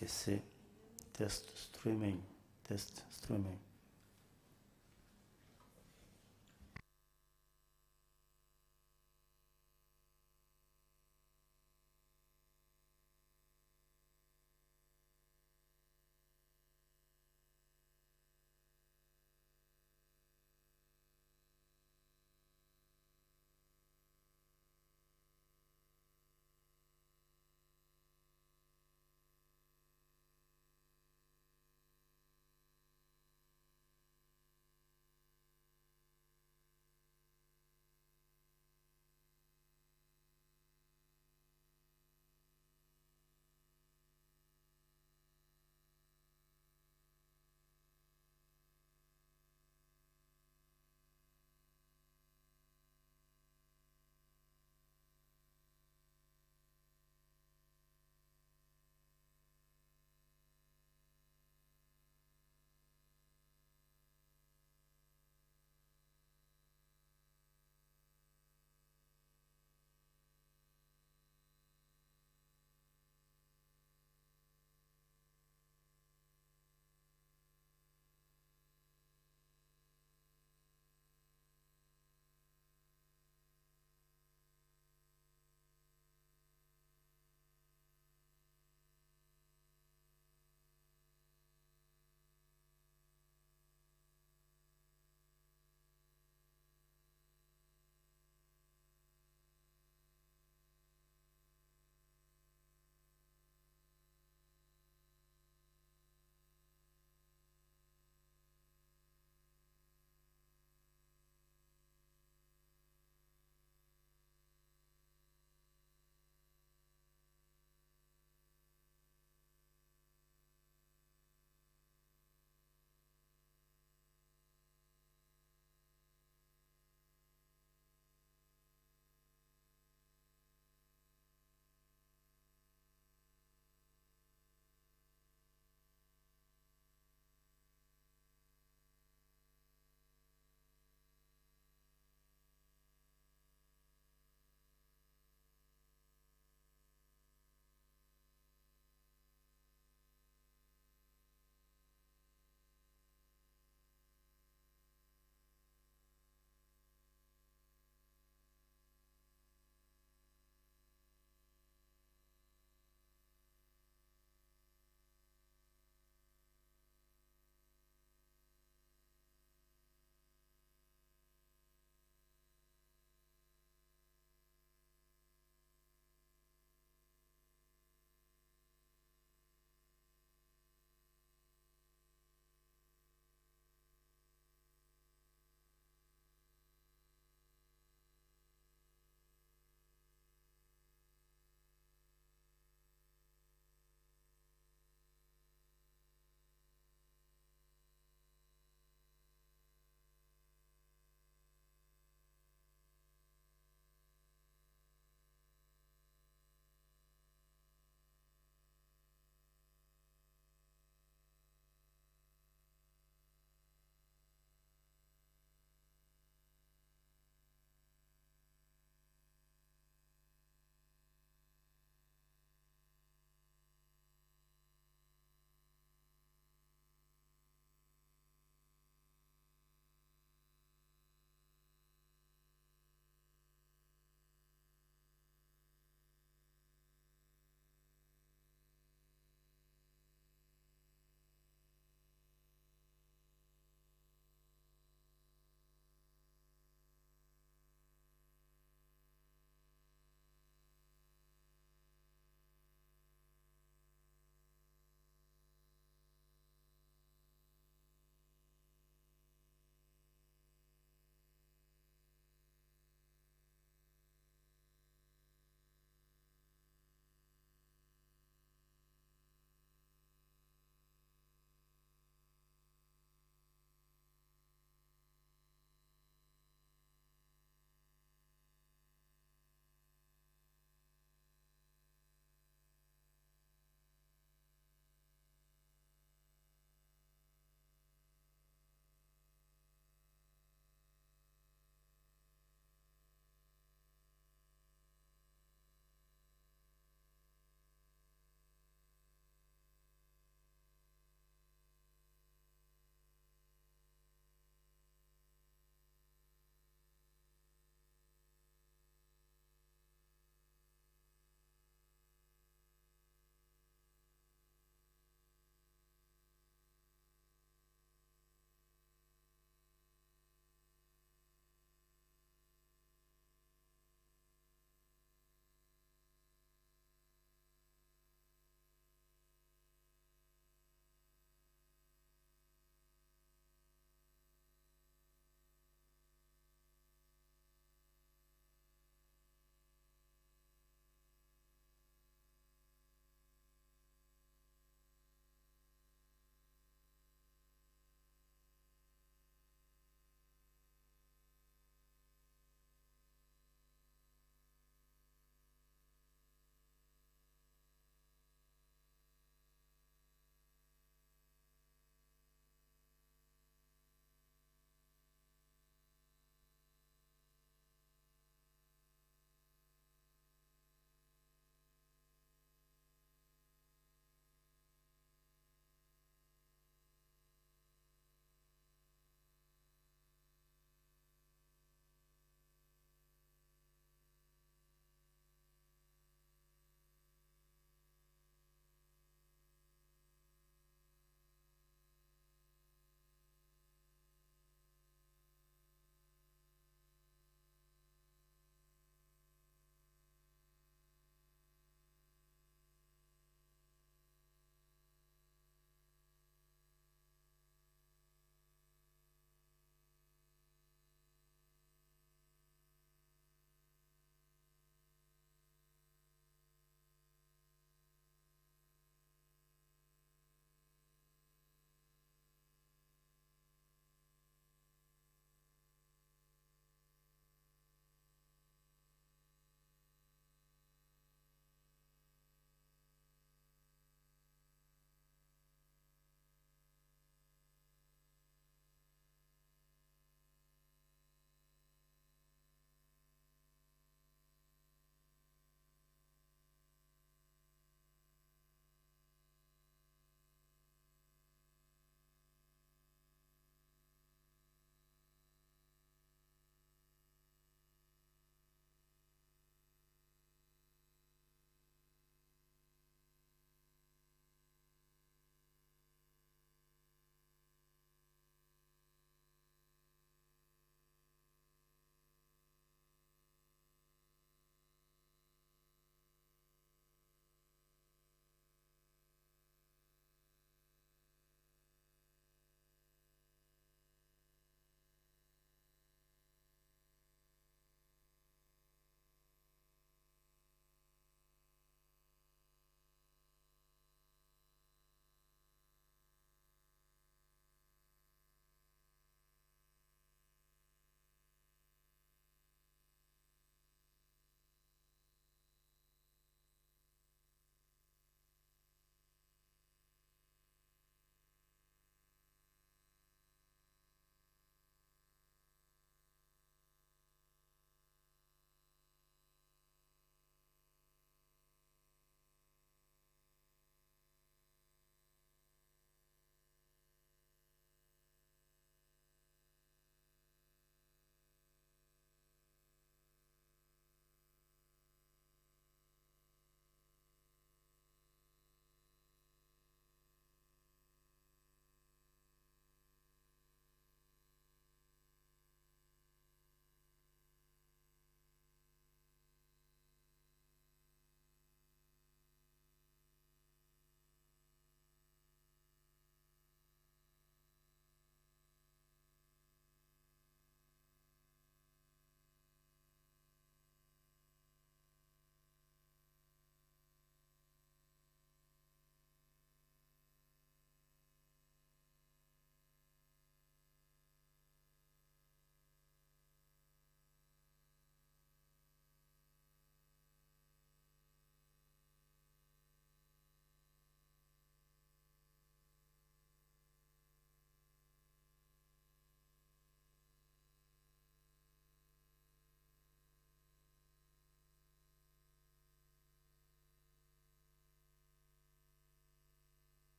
Esse test streaming, test streaming.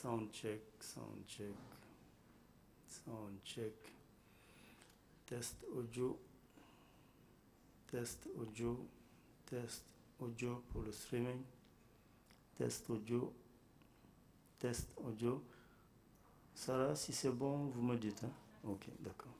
Sound check, sound check, sound check. Test audio, test audio, test audio pour le streaming. Test audio, test audio. Sarah, si c'est bon, vous me dites. Hein? Ok, d'accord.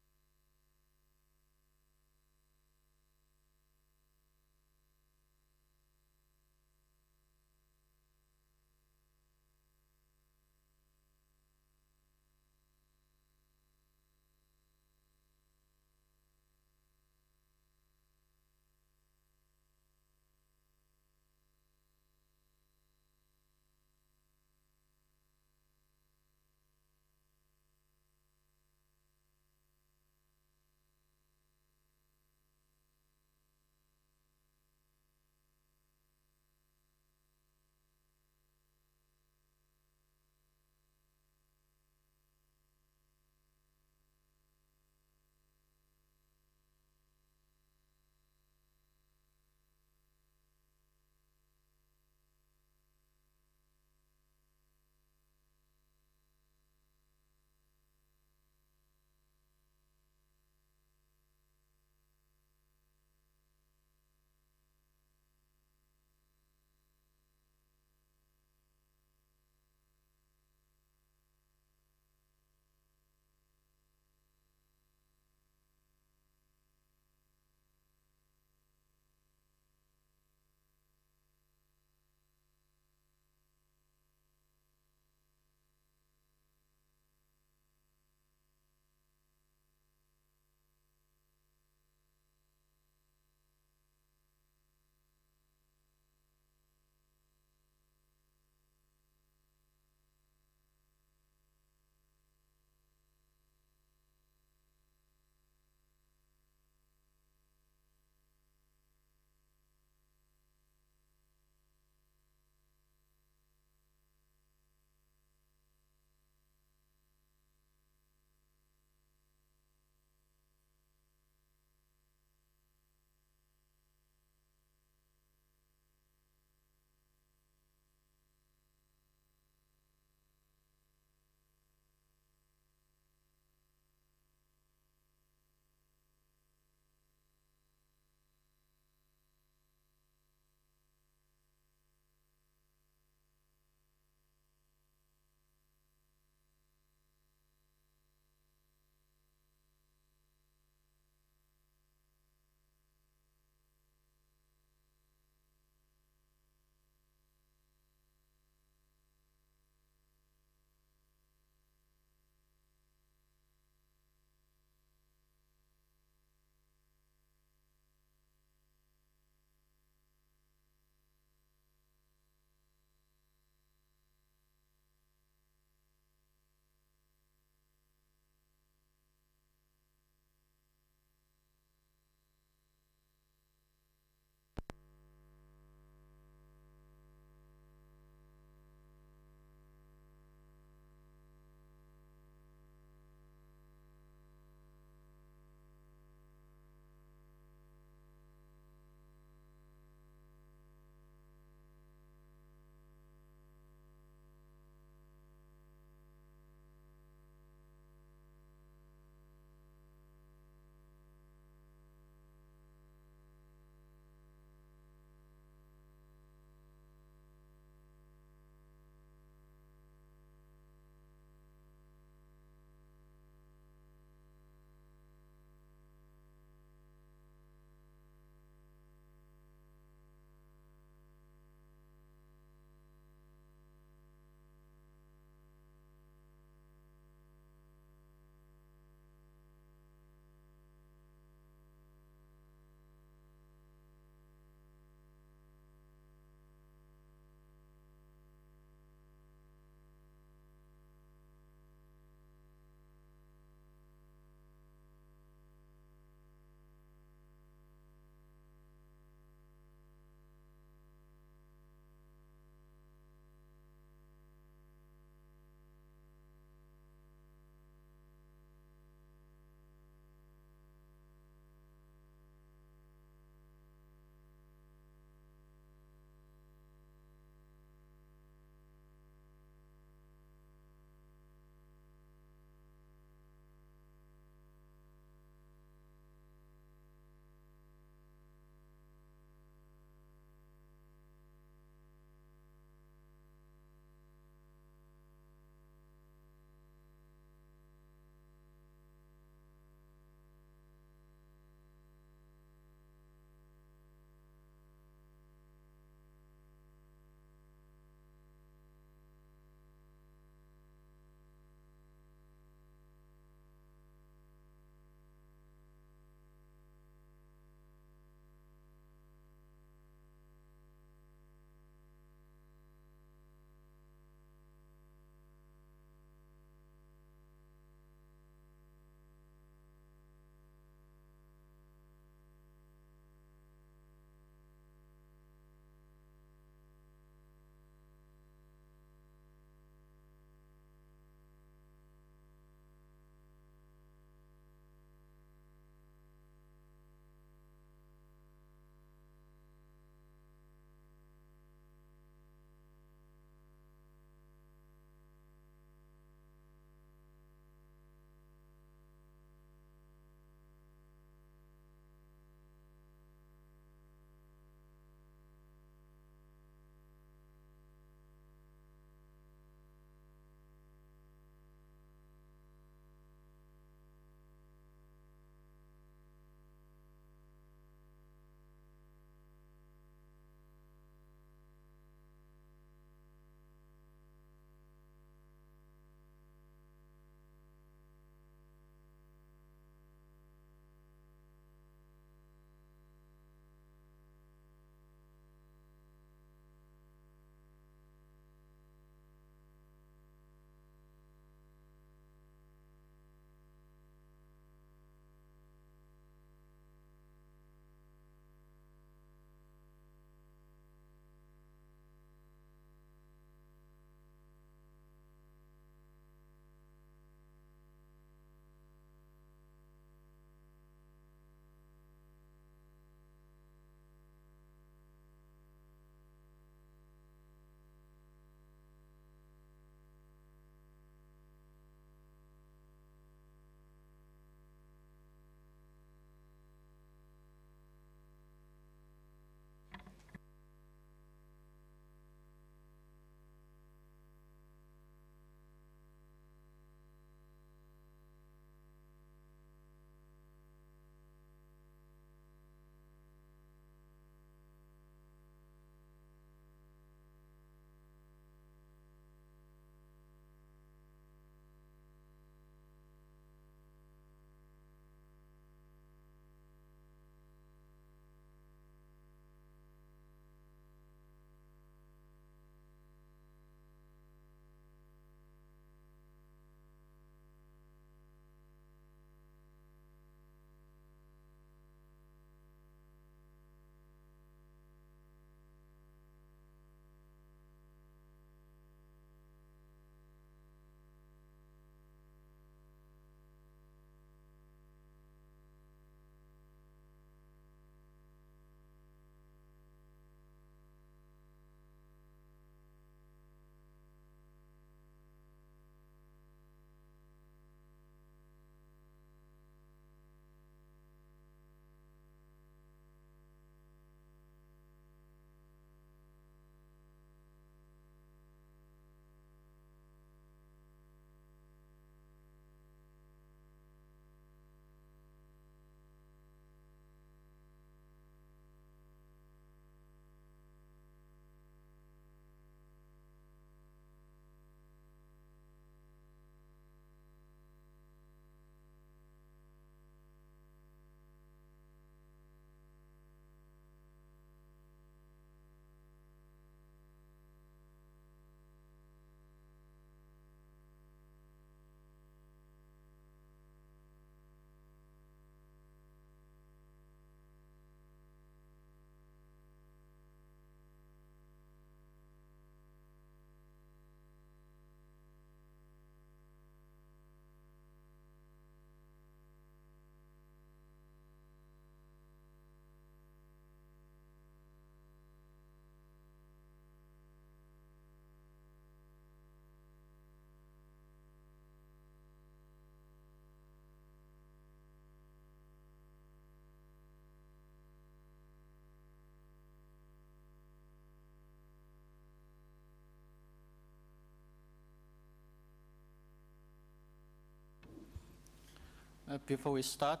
Before we start,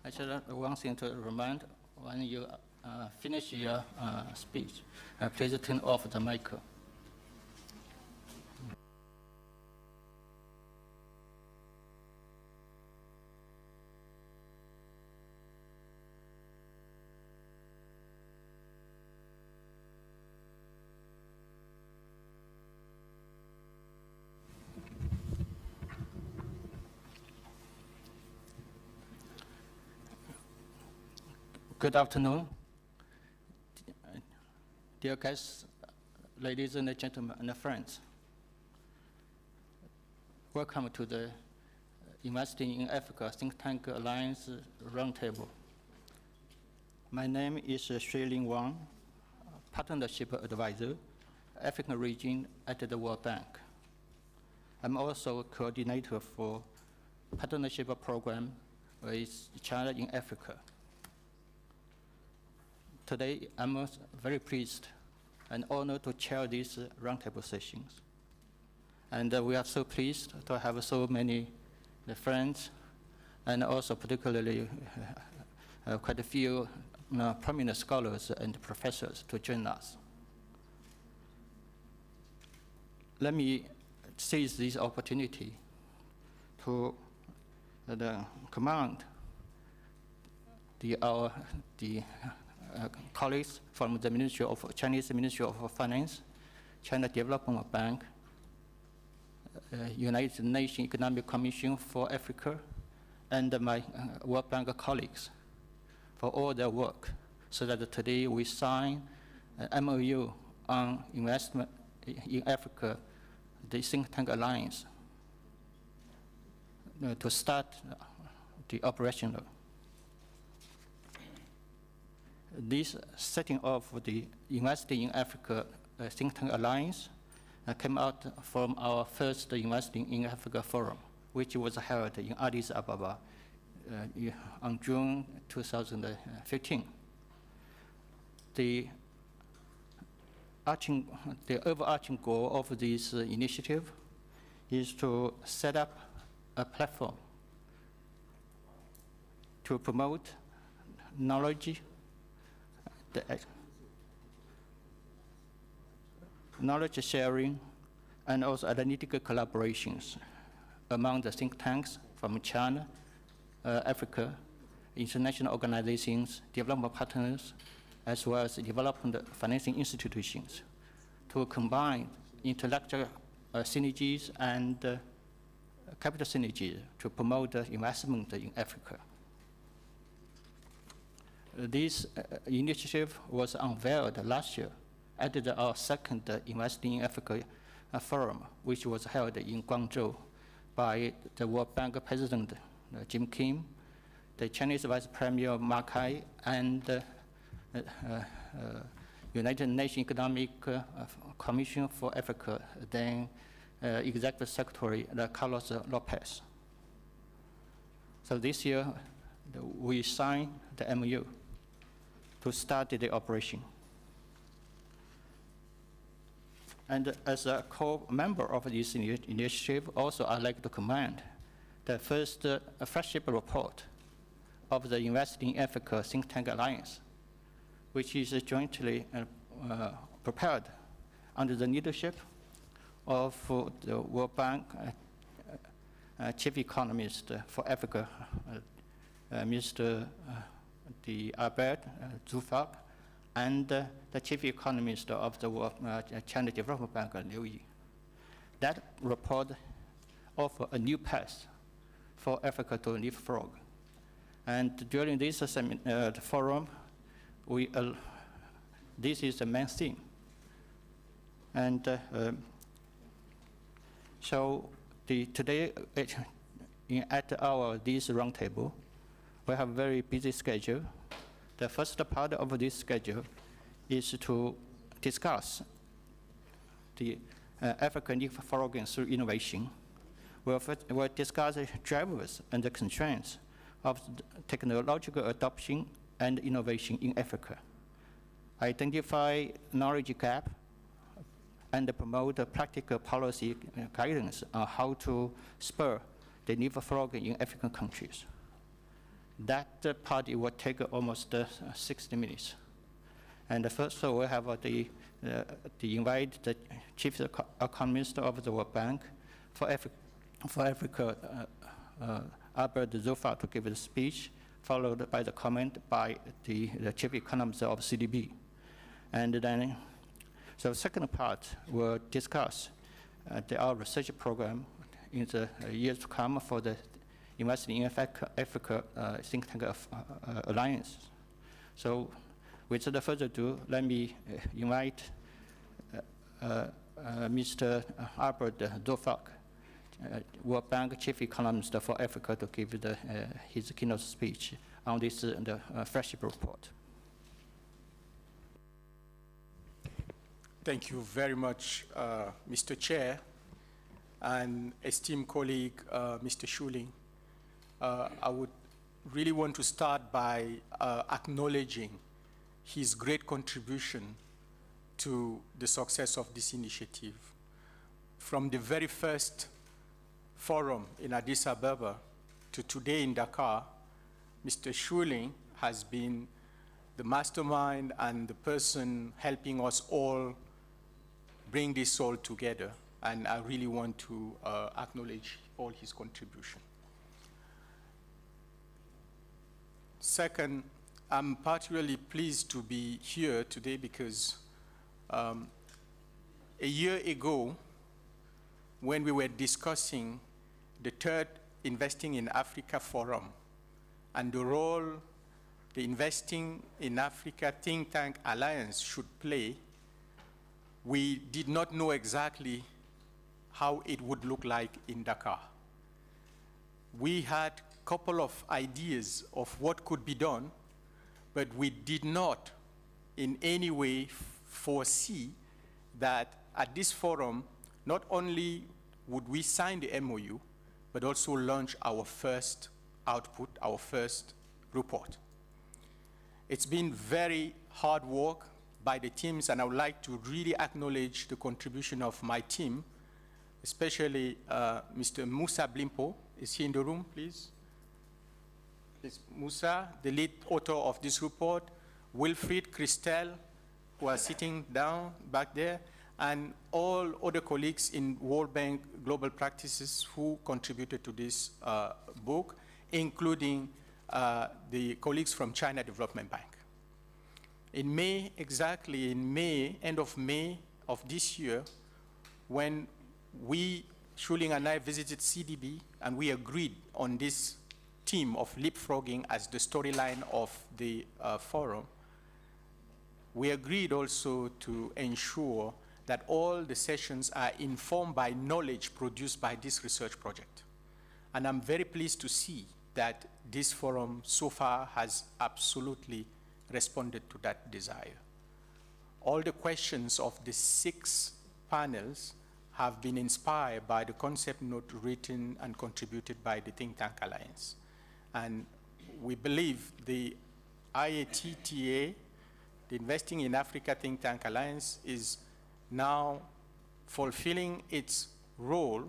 I just want to remind when you finish your speech, please turn off the mic. Good afternoon, dear guests, ladies and gentlemen, and friends. Welcome to the Investing in Africa Think Tank Alliance Roundtable. My name is Shui-Ling Wang, Partnership Advisor, African Region at the World Bank. I'm also coordinator for Partnership Program with China in Africa. Today, I'm very pleased and honored to chair these roundtable sessions. And we are so pleased to have so many friends, and also particularly quite a few prominent scholars and professors to join us. Let me seize this opportunity to commend our colleagues from the Chinese Ministry of Finance, China Development Bank, United Nations Economic Commission for Africa, and my World Bank colleagues for all their work, so that today we sign an MOU on investment in Africa, the Think Tank Alliance, to start the operational. This setting of the Investing in Africa Think Tank Alliance came out from our first Investing in Africa Forum, which was held in Addis Ababa on June 2015. The overarching goal of this initiative is to set up a platform to promote knowledge sharing and also analytical collaborations among the think tanks from China, Africa, international organizations, development partners, as well as development financing institutions to combine intellectual synergies and capital synergies to promote investment in Africa. This initiative was unveiled last year at our second Investing in Africa Forum, which was held in Guangzhou by the World Bank President Jim Kim, the Chinese Vice Premier Ma Kai, and United Nations Economic Commission for Africa, then Executive Secretary Carlos Lopez. So this year, we signed the MOU to start the operation. And as a co-member of this initiative, also I'd like to commend the first flagship report of the Investing in Africa Think Tank Alliance, which is jointly prepared under the leadership of the World Bank Chief Economist for Africa, Mr. Albert Zufab, and the Chief Economist of the China Development Bank, Liu Yi. That report offers a new path for Africa to leapfrog. And during this forum, this is the main theme. And so today, at this roundtable, we have a very busy schedule. The first part of this schedule is to discuss the African leapfrogging through innovation. We'll discuss the drivers and the constraints of technological adoption and innovation in Africa, identify knowledge gap, and promote practical policy guidance on how to spur the leapfrogging in African countries. That party will take almost 60 minutes. And first we have the invite the chief economist of the World Bank for Africa, Albert Zofak, to give a speech, followed by the comment by the chief economist of CDB. And then, so the second part will discuss our research program in the years to come for the Investing in Africa Think Tank Alliance. So without further ado, let me invite Mr. Albert Zofak, World Bank Chief Economist for Africa, to give his keynote speech on this the flagship report. Thank you very much, Mr. Chair, and esteemed colleague, Mr. Schuling. I would really want to start by acknowledging his great contribution to the success of this initiative. From the very first forum in Addis Ababa to today in Dakar, Mr. Schuling has been the mastermind and the person helping us all bring this all together. And I really want to acknowledge all his contribution. Second, I'm particularly pleased to be here today because a year ago, when we were discussing the third Investing in Africa Forum and the role the Investing in Africa Think Tank Alliance should play, we did not know exactly how it would look like in Dakar. We had a couple of ideas of what could be done, but we did not in any way foresee that at this forum, not only would we sign the MOU, but also launch our first output, our first report. It's been very hard work by the teams, and I would like to really acknowledge the contribution of my team, especially Mr. Musa Blimpo. Is he in the room, please? It's Musa, the lead author of this report, Wilfried, Christelle, who are sitting down back there, and all other colleagues in World Bank Global Practices who contributed to this book, including the colleagues from China Development Bank. In May, exactly in May, end of May of this year, when we, Schuling and I, visited CDB, and we agreed on this theme of leapfrogging as the storyline of the forum, we agreed also to ensure that all the sessions are informed by knowledge produced by this research project. And I'm very pleased to see that this forum so far has absolutely responded to that desire. All the questions of the 6 panels have been inspired by the concept note written and contributed by the Think Tank Alliance. And we believe the IATTA, the Investing in Africa Think Tank Alliance, is now fulfilling its role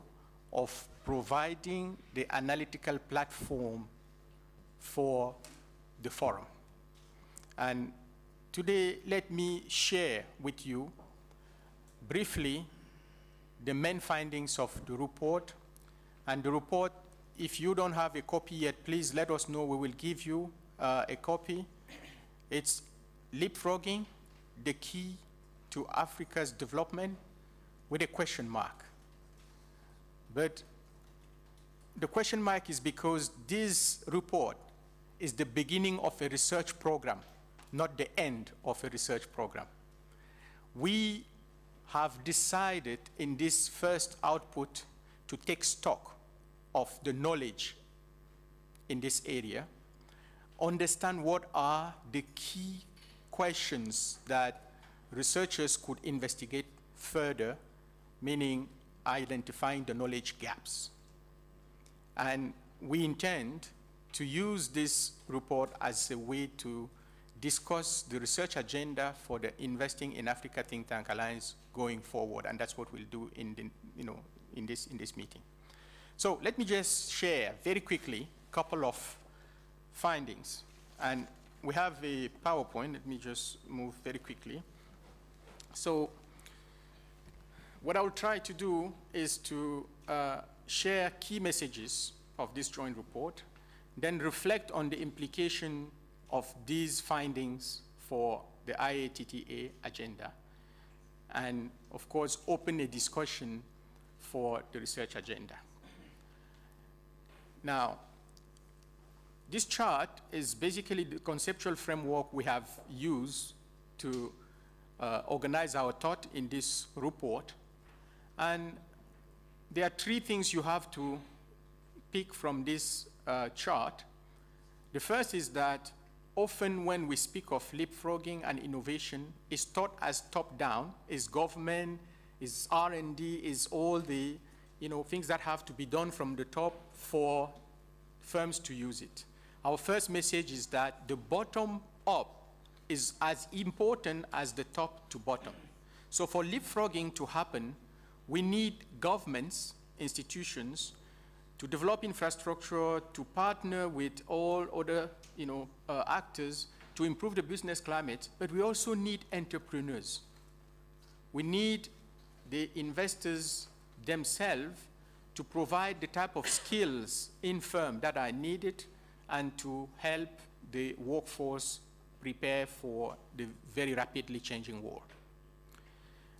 of providing the analytical platform for the forum. And today, let me share with you briefly the main findings of the report. And the report, if you don't have a copy yet, please let us know. We will give you a copy. It's leapfrogging, the key to Africa's development, with a question mark. But the question mark is because this report is the beginning of a research program, not the end of a research program. We have decided in this first output to take stock of the knowledge in this area, understand what are the key questions that researchers could investigate further, meaning identifying the knowledge gaps. And we intend to use this report as a way to discuss the research agenda for the Investing in Africa Think Tank Alliance going forward, and that's what we'll do in the, in this meeting. So let me just share very quickly a couple of findings. And we have a PowerPoint. Let me just move very quickly. So what I will try to do is to share key messages of this joint report, then reflect on the implication of these findings for the IATTA agenda, and of course, open a discussion for the research agenda. Now, this chart is basically the conceptual framework we have used to organize our thought in this report. And there are three things you have to pick from this chart. The first is that often when we speak of leapfrogging and innovation, it's thought as top-down, is government, is R&D, is all the things that have to be done from the top for firms to use it. Our first message is that the bottom-up is as important as the top to bottom. So for leapfrogging to happen, we need governments, institutions, to develop infrastructure, to partner with all other actors to improve the business climate, but we also need entrepreneurs. We need the investors themselves to provide the type of skills in firm that are needed and to help the workforce prepare for the very rapidly changing world.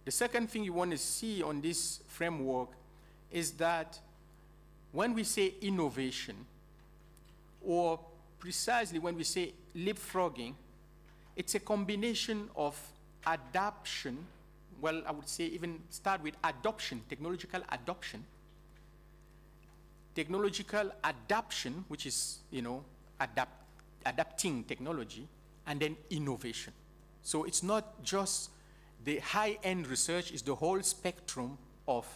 The second thing you want to see on this framework is that when we say innovation, or precisely when we say leapfrogging, it's a combination of adaptation, well, I would say even start with adoption, technological adaptation, which is, adapting technology, and then innovation. So it's not just the high-end research, it's the whole spectrum of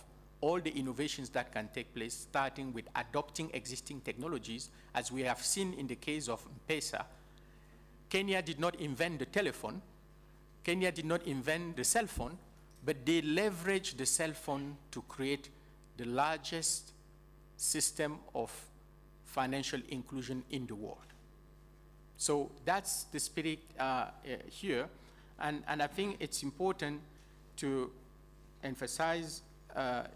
all the innovations that can take place, starting with adopting existing technologies, as we have seen in the case of M-Pesa. Kenya did not invent the telephone. Kenya did not invent the cell phone, but they leveraged the cell phone to create the largest system of financial inclusion in the world. So that's the spirit here, and I think it's important to emphasize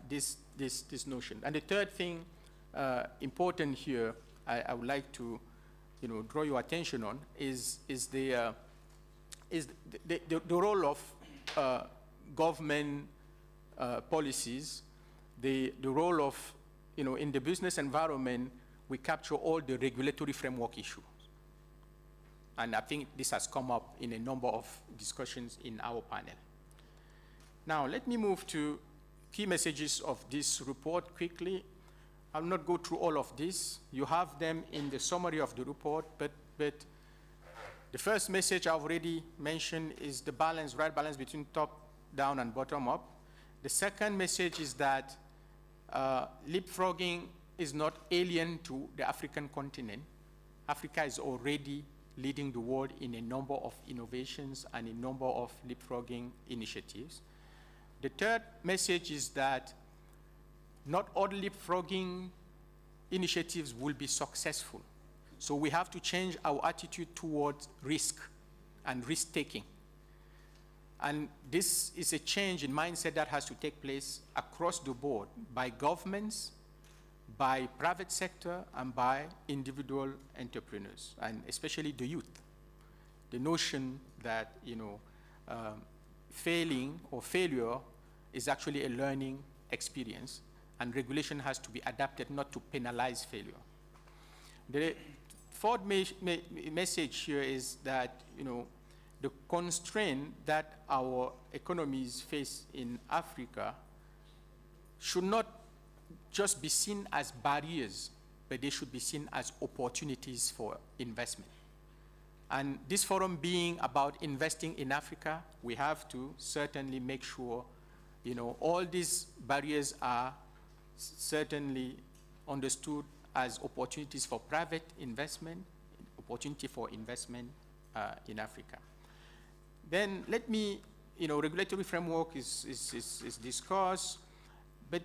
this notion. And the third thing important here I would like to draw your attention on is the role of government policies, the role of in the business environment. We capture all the regulatory framework issues. And I think this has come up in a number of discussions in our panel. Now, let me move to key messages of this report quickly. I'll not go through all of this. You have them in the summary of the report, but the first message I've already mentioned is the balance, right balance between top-down and bottom-up. The second message is that leapfrogging is not alien to the African continent. Africa is already leading the world in a number of innovations and a number of leapfrogging initiatives. The third message is that not all leapfrogging initiatives will be successful. So we have to change our attitude towards risk and risk-taking. And this is a change in mindset that has to take place across the board by governments, by private sector, and by individual entrepreneurs, and especially the youth. The notion that failing or failure is actually a learning experience, and regulation has to be adapted not to penalize failure. The fourth message here is that the constraint that our economies face in Africa should not just be seen as barriers, but they should be seen as opportunities for investment. And this forum being about investing in Africa, we have to certainly make sure all these barriers are certainly understood as opportunities for private investment, opportunity for investment in Africa. Then let me, regulatory framework is discussed, but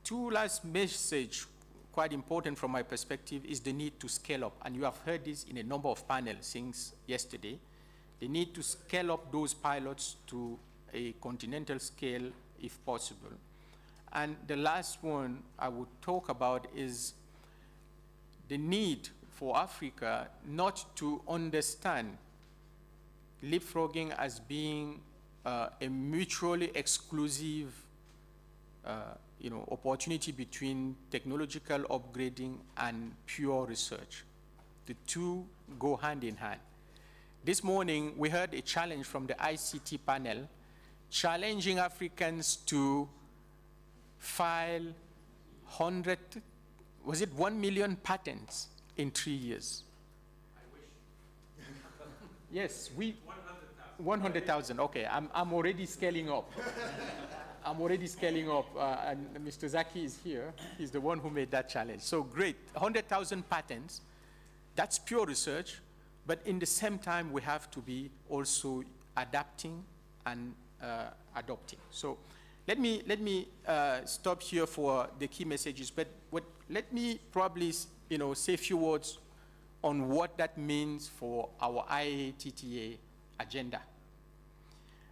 two last message quite important from my perspective is the need to scale up. And you have heard this in a number of panels since yesterday. The need to scale up those pilots to a continental scale if possible. And the last one I would talk about is the need for Africa not to understand leapfrogging as being a mutually exclusive opportunity between technological upgrading and pure research. The two go hand in hand. This morning, we heard a challenge from the ICT panel, challenging Africans to file 1 million patents in 3 years. I wish. Yes, 100,000. 100,000, okay, I'm already scaling up. I'm already scaling up, and Mr. Zaki is here. He's the one who made that challenge. So great, 100,000 patents, that's pure research, but in the same time, we have to be also adapting and adopting. So let me stop here for the key messages, but let me probably say a few words on what that means for our IATTA agenda.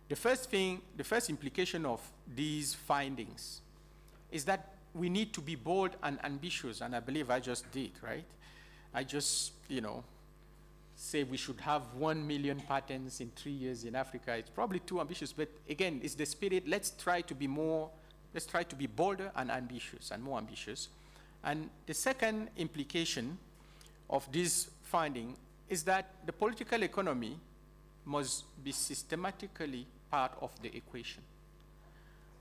The first implication of these findings is that we need to be bold and ambitious, and I believe I just did, right? I just, say we should have 1 million patents in 3 years in Africa. It's probably too ambitious, but again, it's the spirit. Let's try to be bolder and ambitious and more ambitious. And the second implication of this finding is that the political economy must be systematically part of the equation.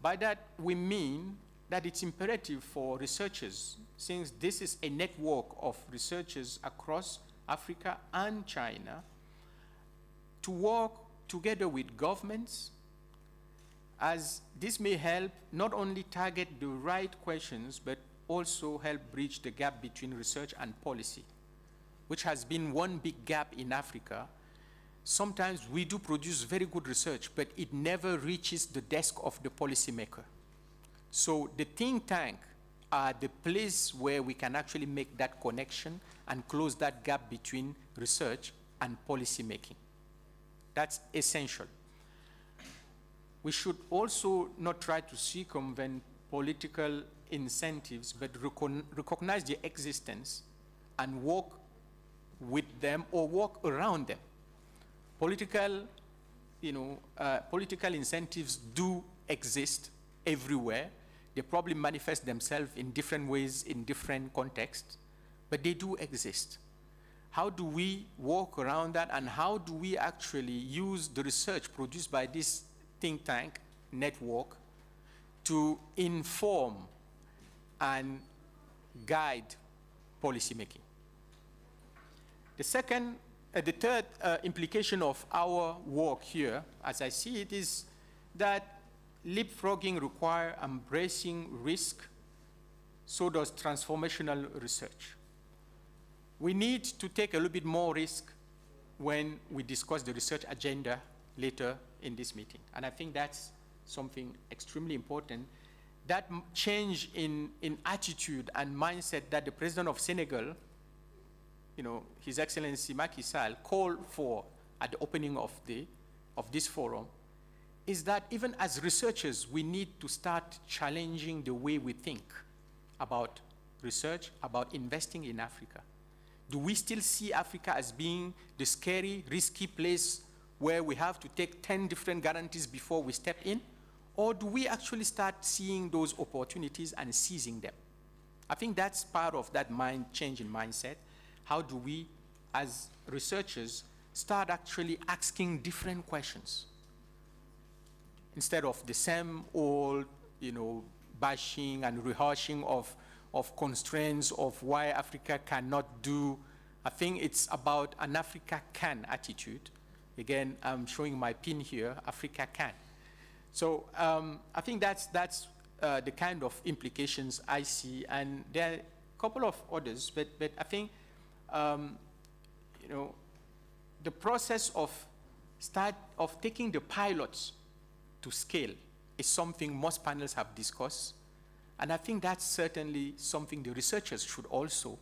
By that, we mean that it's imperative for researchers, since this is a network of researchers across Africa and China, to work together with governments, as this may help not only target the right questions, but also help bridge the gap between research and policy, which has been one big gap in Africa. Sometimes we do produce very good research, but it never reaches the desk of the policymaker. So the think tank are the place where we can actually make that connection and close that gap between research and policy making. That's essential. We should also not try to circumvent political incentives, but recognize their existence and work with them or work around them. Political incentives do exist everywhere. They probably manifest themselves in different ways in different contexts, but they do exist. How do we work around that, and how do we actually use the research produced by this think tank network to inform and guide policymaking? The third implication of our work here, as I see it, is that leapfrogging requires embracing risk, so does transformational research. We need to take a little bit more risk when we discuss the research agenda later in this meeting. And I think that's something extremely important. That change in attitude and mindset that the president of Senegal, His Excellency Macky Sall, called for at the opening of this forum, is that even as researchers, we need to start challenging the way we think about research, about investing in Africa. Do we still see Africa as being the scary, risky place where we have to take 10 different guarantees before we step in? Or do we actually start seeing those opportunities and seizing them? I think that's part of that change in mindset. How do we, as researchers, start actually asking different questions instead of the same old, bashing and rehashing of constraints of why Africa cannot do? I think it's about an Africa can attitude. Again, I'm showing my pin here, Africa can. So I think that's the kind of implications I see, and there are a couple of others, but I think the process of taking the pilots to scale is something most panels have discussed, And I think that's certainly something the researchers should also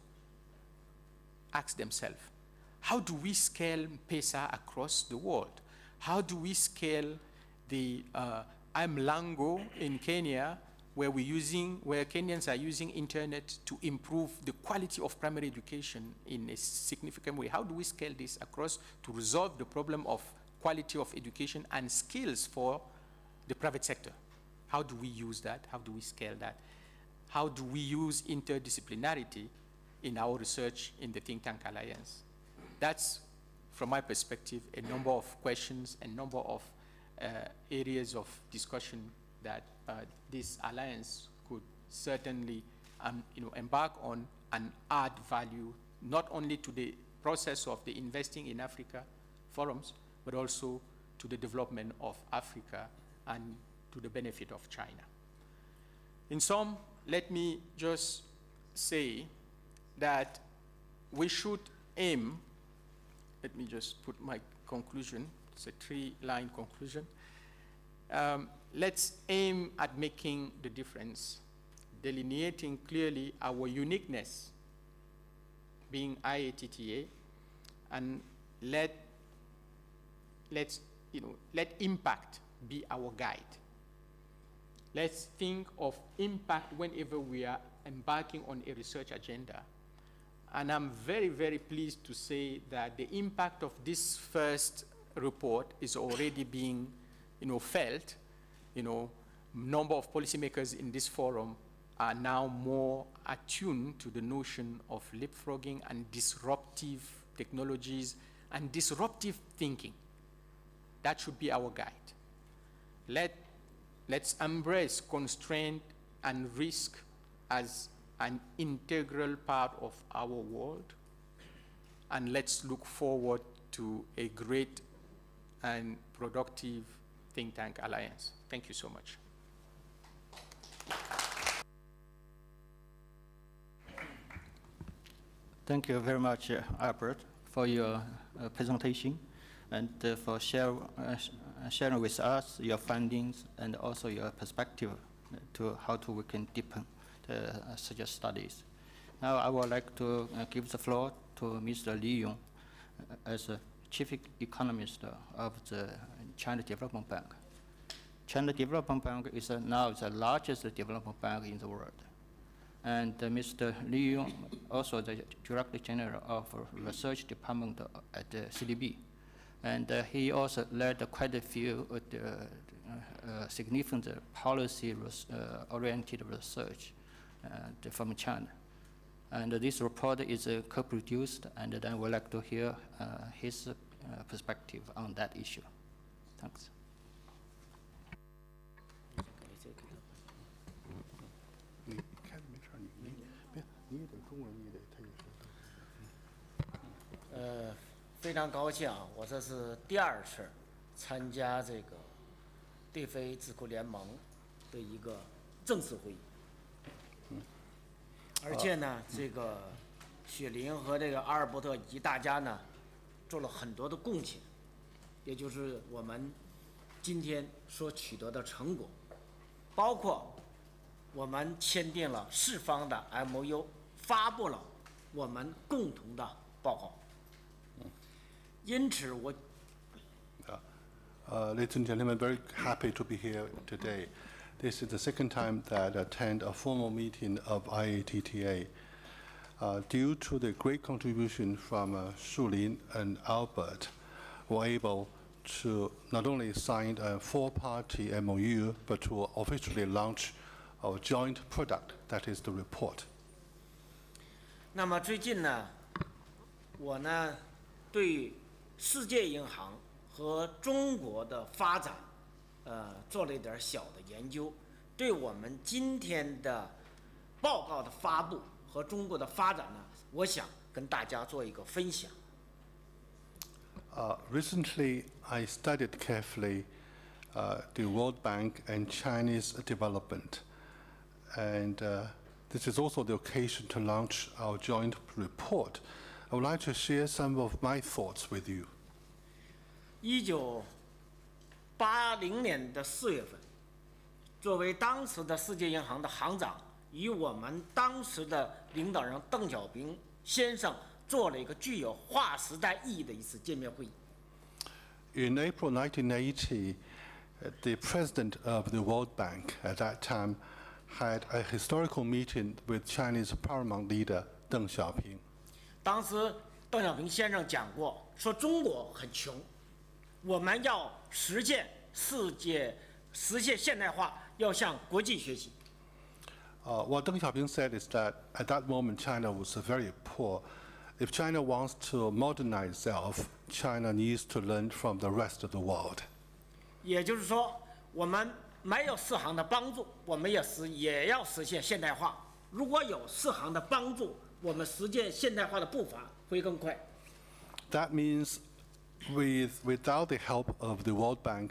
ask themselves. How do we scale M-Pesa across the world? How do we scale the Mlango in Kenya, where Kenyans are using internet to improve the quality of primary education in a significant way? How do we scale this across to resolve the problem of quality of education and skills for the private sector? How do we use that? How do we scale that? How do we use interdisciplinarity in our research in the Think Tank Alliance? That's, from my perspective, a number of questions, a number of areas of discussion that this alliance could certainly embark on and add value, not only to the process of the Investing in Africa forums, but also to the development of Africa and to the benefit of China. In sum, let me just say that we should aim, let me just put my conclusion, it's a 3-line conclusion. Let's aim at making the difference, delineating clearly our uniqueness, being IATTA, and let impact be our guide. Let's think of impact whenever we are embarking on a research agenda. And I'm very, very pleased to say that the impact of this first report is already being felt. Number of policymakers in this forum are now more attuned to the notion of leapfrogging and disruptive technologies and disruptive thinking. That should be our guide. Let's embrace constraint and risk as an integral part of our world, and let's look forward to a great and productive Think Tank Alliance. Thank you so much. Thank you very much, Albert, for your presentation and for sharing with us your findings and also your perspective to how we can deepen such studies. Now I would like to give the floor to Mr. Li Yong as a Chief Economist of the China Development Bank. China Development Bank is now the largest development bank in the world. And Mr. Li Yong, also the Director General of Research Department at the CDB. And he also led quite a few significant policy-oriented research from China. And this report is co-produced, and then we'd like to hear his perspective on that issue. Thanks. Uh, 非常高兴啊，我这是第2次参加这个对非智库联盟的一个正式会议，而且呢，这个雪林和这个阿尔伯特以及大家呢，做了很多的贡献，也就是我们今天所取得的成果，包括我们签订了4方的 MOU， 发布了我们共同的报告。 因此，我 Ladies and gentlemen, very happy to be here today. This is the second time that I attend a formal meeting of IATTA. Due to the great contribution from Shulin and Albert, we're able to not only sign a 4-party MOU, but to officially launch our joint product, that is the report. 那么最近呢，我呢对 世界银行和中国的发展，做了一点小的研究，对我们今天的报告的发布和中国的发展呢，我想跟大家做一个分享。Recently, I studied carefully the World Bank and Chinese development, and this is also the occasion to launch our joint report. I would like to share some of my thoughts with you. 1980年的4月份，作为当时的世界银行的行长与我们当时的领导人邓小平先生做了一个具有划时代意义的一次见面会议。 In April 1980, the president of the World Bank at that time had a historical meeting with Chinese paramount leader Deng Xiaoping. 当时邓小平先生讲过，说中国很穷，我们要实现现代化，要向国际学习。 What Deng Xiaoping said is that at that moment China was very poor. If China wants to modernize itself, China needs to learn from the rest of the world. 也就是说，我们没有世行的帮助，我们也要实现现代化。如果有世行的帮助，我们实现现代化的步伐会更快。 That means without the help of the World Bank,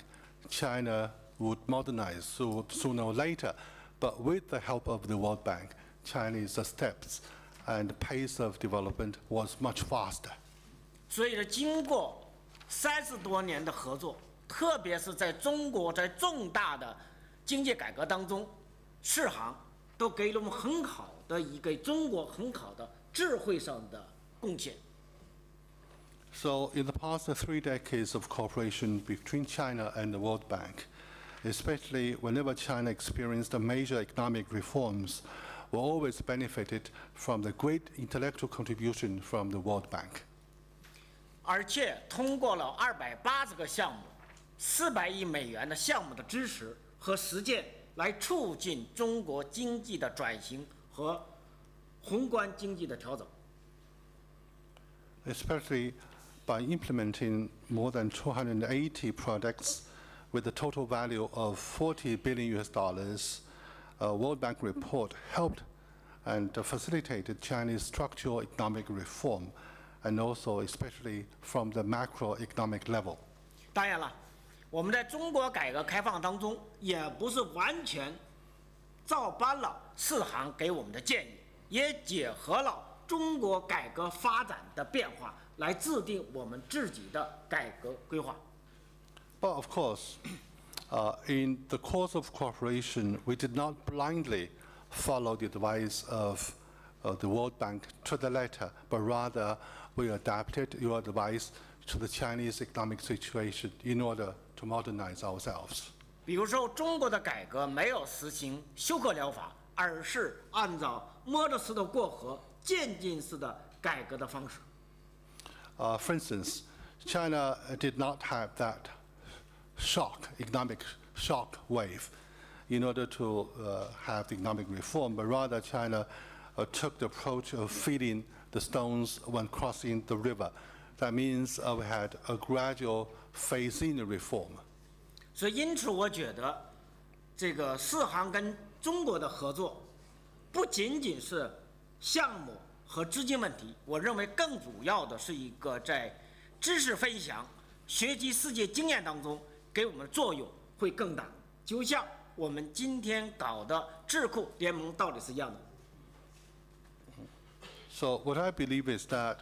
China would modernize sooner or later. But with the help of the World Bank, China's steps and pace of development was much faster. 所以呢，经过30多年的合作，特别是在中国在重大的经济改革当中，世行都给了我们很好的给中国很好的智慧上的贡献。 So in the past 3 decades of cooperation between China and the World Bank, especially whenever China experienced major economic reforms, we always benefited from the great intellectual contribution from the World Bank. 而且通过了280个项目、400亿美元的项目的支持和实践，来促进中国经济的转型和宏观经济的调整。 Especially by implementing more than 280 projects with a total value of $40 billion, World Bank report helped and facilitated Chinese structural economic reform, and also especially from the macroeconomic level. 当然了，我们在中国改革开放当中，也不是完全照搬了世行给我们的建议，也结合了中国改革发展的变化，来制定我们自己的改革规划。 But of course, in the course of cooperation, we did not blindly follow the advice of the World Bank to the letter, but rather we adapted your advice to the Chinese economic situation in order to modernize ourselves. 比如说，中国的改革没有实行休克疗法，而是按照摸着石头过河、渐进式的改革的方式。 For instance, China did not have that economic shock wave in order to have the economic reform, but rather China took the approach of feeding the stones when crossing the river. That means we had a gradual phase-in reform. 所以，因此我觉得，这个世行跟中国的合作，不仅仅是项目和资金问题，我认为更主要的是一个在知识分享、学习世界经验当中给我们的作用会更大。就像我们今天搞的智库联盟道理是一样的。 So what I believe is that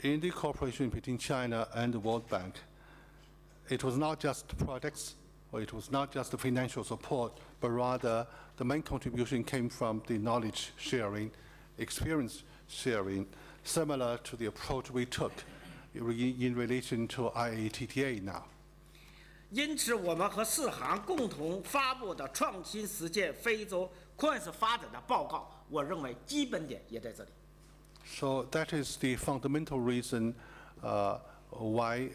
in the cooperation between China and the World Bank, it was not just projects, or it was not just the financial support, but rather the main contribution came from the knowledge sharing, experience sharing, similar to the approach we took in relation to IATTA now. 因此，我们和世行共同发布的创新实践非洲矿业发展的报告，我认为基本点也在这里。 So that is the fundamental reason why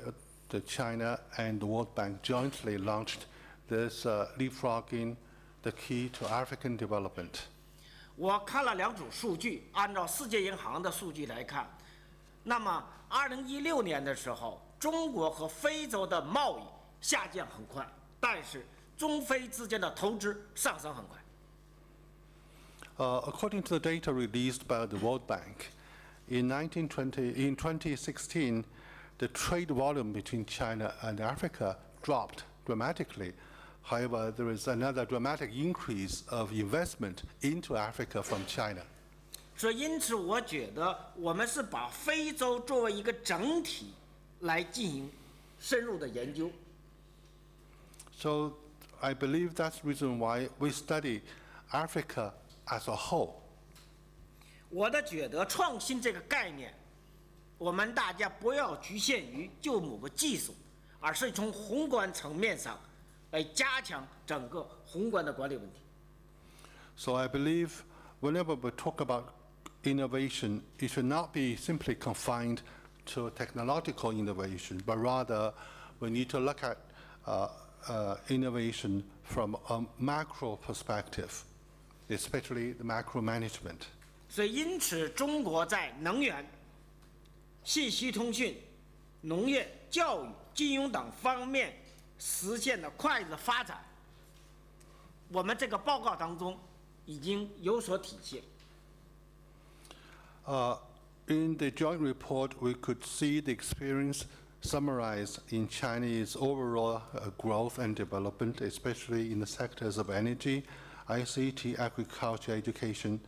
the China and the World Bank jointly launched this leapfrogging the key to African development. 我看了2组数据，按照世界银行的数据来看，那么2016年的时候，中国和非洲的贸易下降很快，但是中非之间的投资上升很快。 According to the data released by the World Bank, in 2016, the trade volume between China and Africa dropped dramatically. However, there is another dramatic increase of investment into Africa from China. 所以，因此我觉得我们是把非洲作为一个整体来进行深入的研究。 So I believe that's the reason why we study Africa as a whole. 我的觉得创新这个概念，我们大家不要局限于就某个技术，而是从宏观层面上来加强整个宏观的管理问题。So I believe whenever we talk about innovation, it should not be simply confined to technological innovation, but rather we need to look at innovation from a macro perspective, especially the macro management. 所以，因此，中国在能源、信息通讯、农业、教育、金融等方面实现了快速的发展。我们这个报告当中已经有所体现。In the joint report, we could see the experience summarized in Chinese overall growth and development, especially in the sectors of energy, ICT, agriculture, education,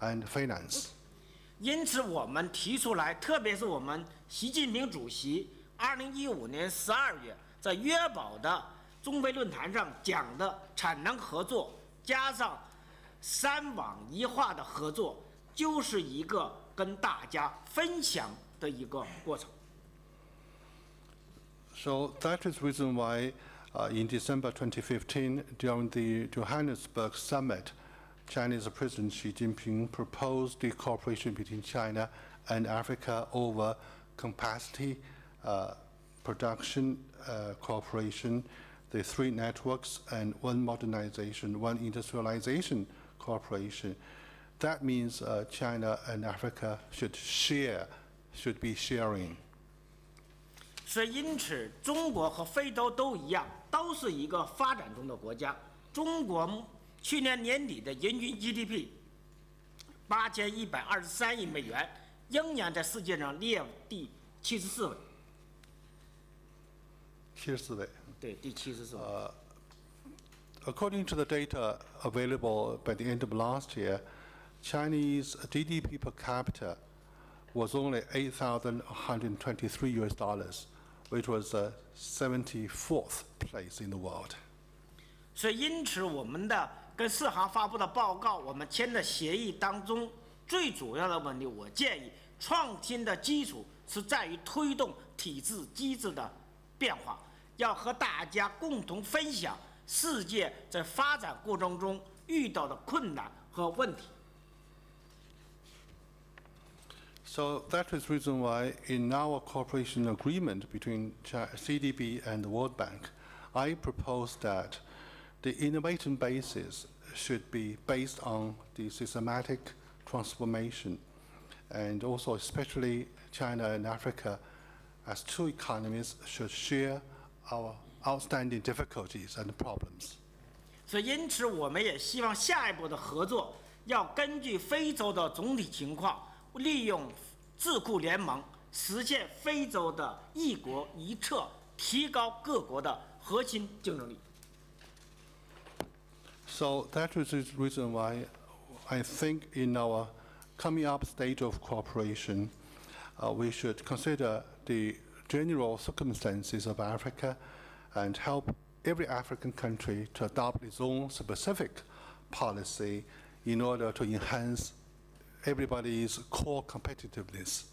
and finance. 因此，我们提出来，特别是我们习近平主席2015年12月在约堡的中非论坛上讲的产能合作，加上3网1化的合作，就是一个跟大家分享的一个过程。So that is the reason why in December 2015, during the Johannesburg summit, Chinese President Xi Jinping proposed the cooperation between China and Africa over capacity, production, cooperation, the 3 networks, and 1 modernization, 1 industrialization cooperation. That means China and Africa should be sharing. 所以，因此，中国和非洲都一样，都是一个发展中的国家。中国去年年底的人均 GDP 8123亿美元，仍然在世界上列第74位。74位。对，第74位。According to the data available by the end of last year, Chinese GDP per capita was only $8,123, which was 74th place in the world. 所以，因此，我们的跟世行发布的报告，我们签的协议当中，最主要的问题，我建议创新的基础是在于推动体制机制的变化，要和大家共同分享世界在发展过程中遇到的困难和问题。So that is the reason why in our cooperation agreement between CDB and the World Bank, I propose that the innovation basis should be based on the systematic transformation, and also especially China and Africa as 2 economies should share our outstanding difficulties and problems. 所以，因此，我们也希望下一步的合作要根据非洲的总体情况，利用智库联盟，实现非洲的一国一策，提高各国的核心竞争力。So that is the reason why I think in our coming up stage of cooperation, we should consider the general circumstances of Africa and help every African country to adopt its own specific policy in order to enhance everybody's core competitiveness.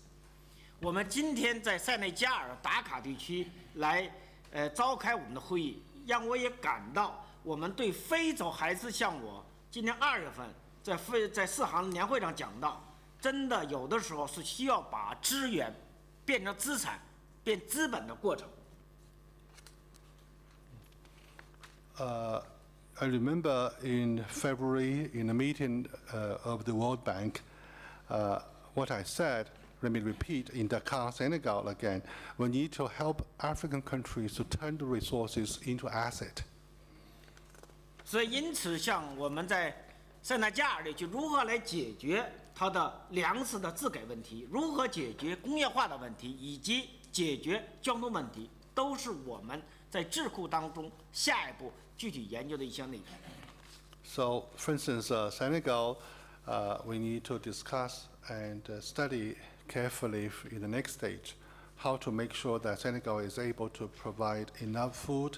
我们今天在塞内加尔达卡地区来召开我们的会议，让我也感到我们对非洲还是像我今年2月份在世行年会上讲到，真的有的时候是需要把资源变成资产、变资本的过程。I remember in February in a meeting of the World Bank, what I said, let me repeat, in Dakar, Senegal again, we need to help African countries to turn the resources into asset. 所以，因此，像我们在塞内加尔地区，如何来解决它的粮食的自给问题，如何解决工业化的问题，以及解决交通问题，都是我们在智库当中下一步具体研究的一项内容。So, for instance, Senegal, we need to discuss and study carefully in the next stage how to make sure that Senegal is able to provide enough food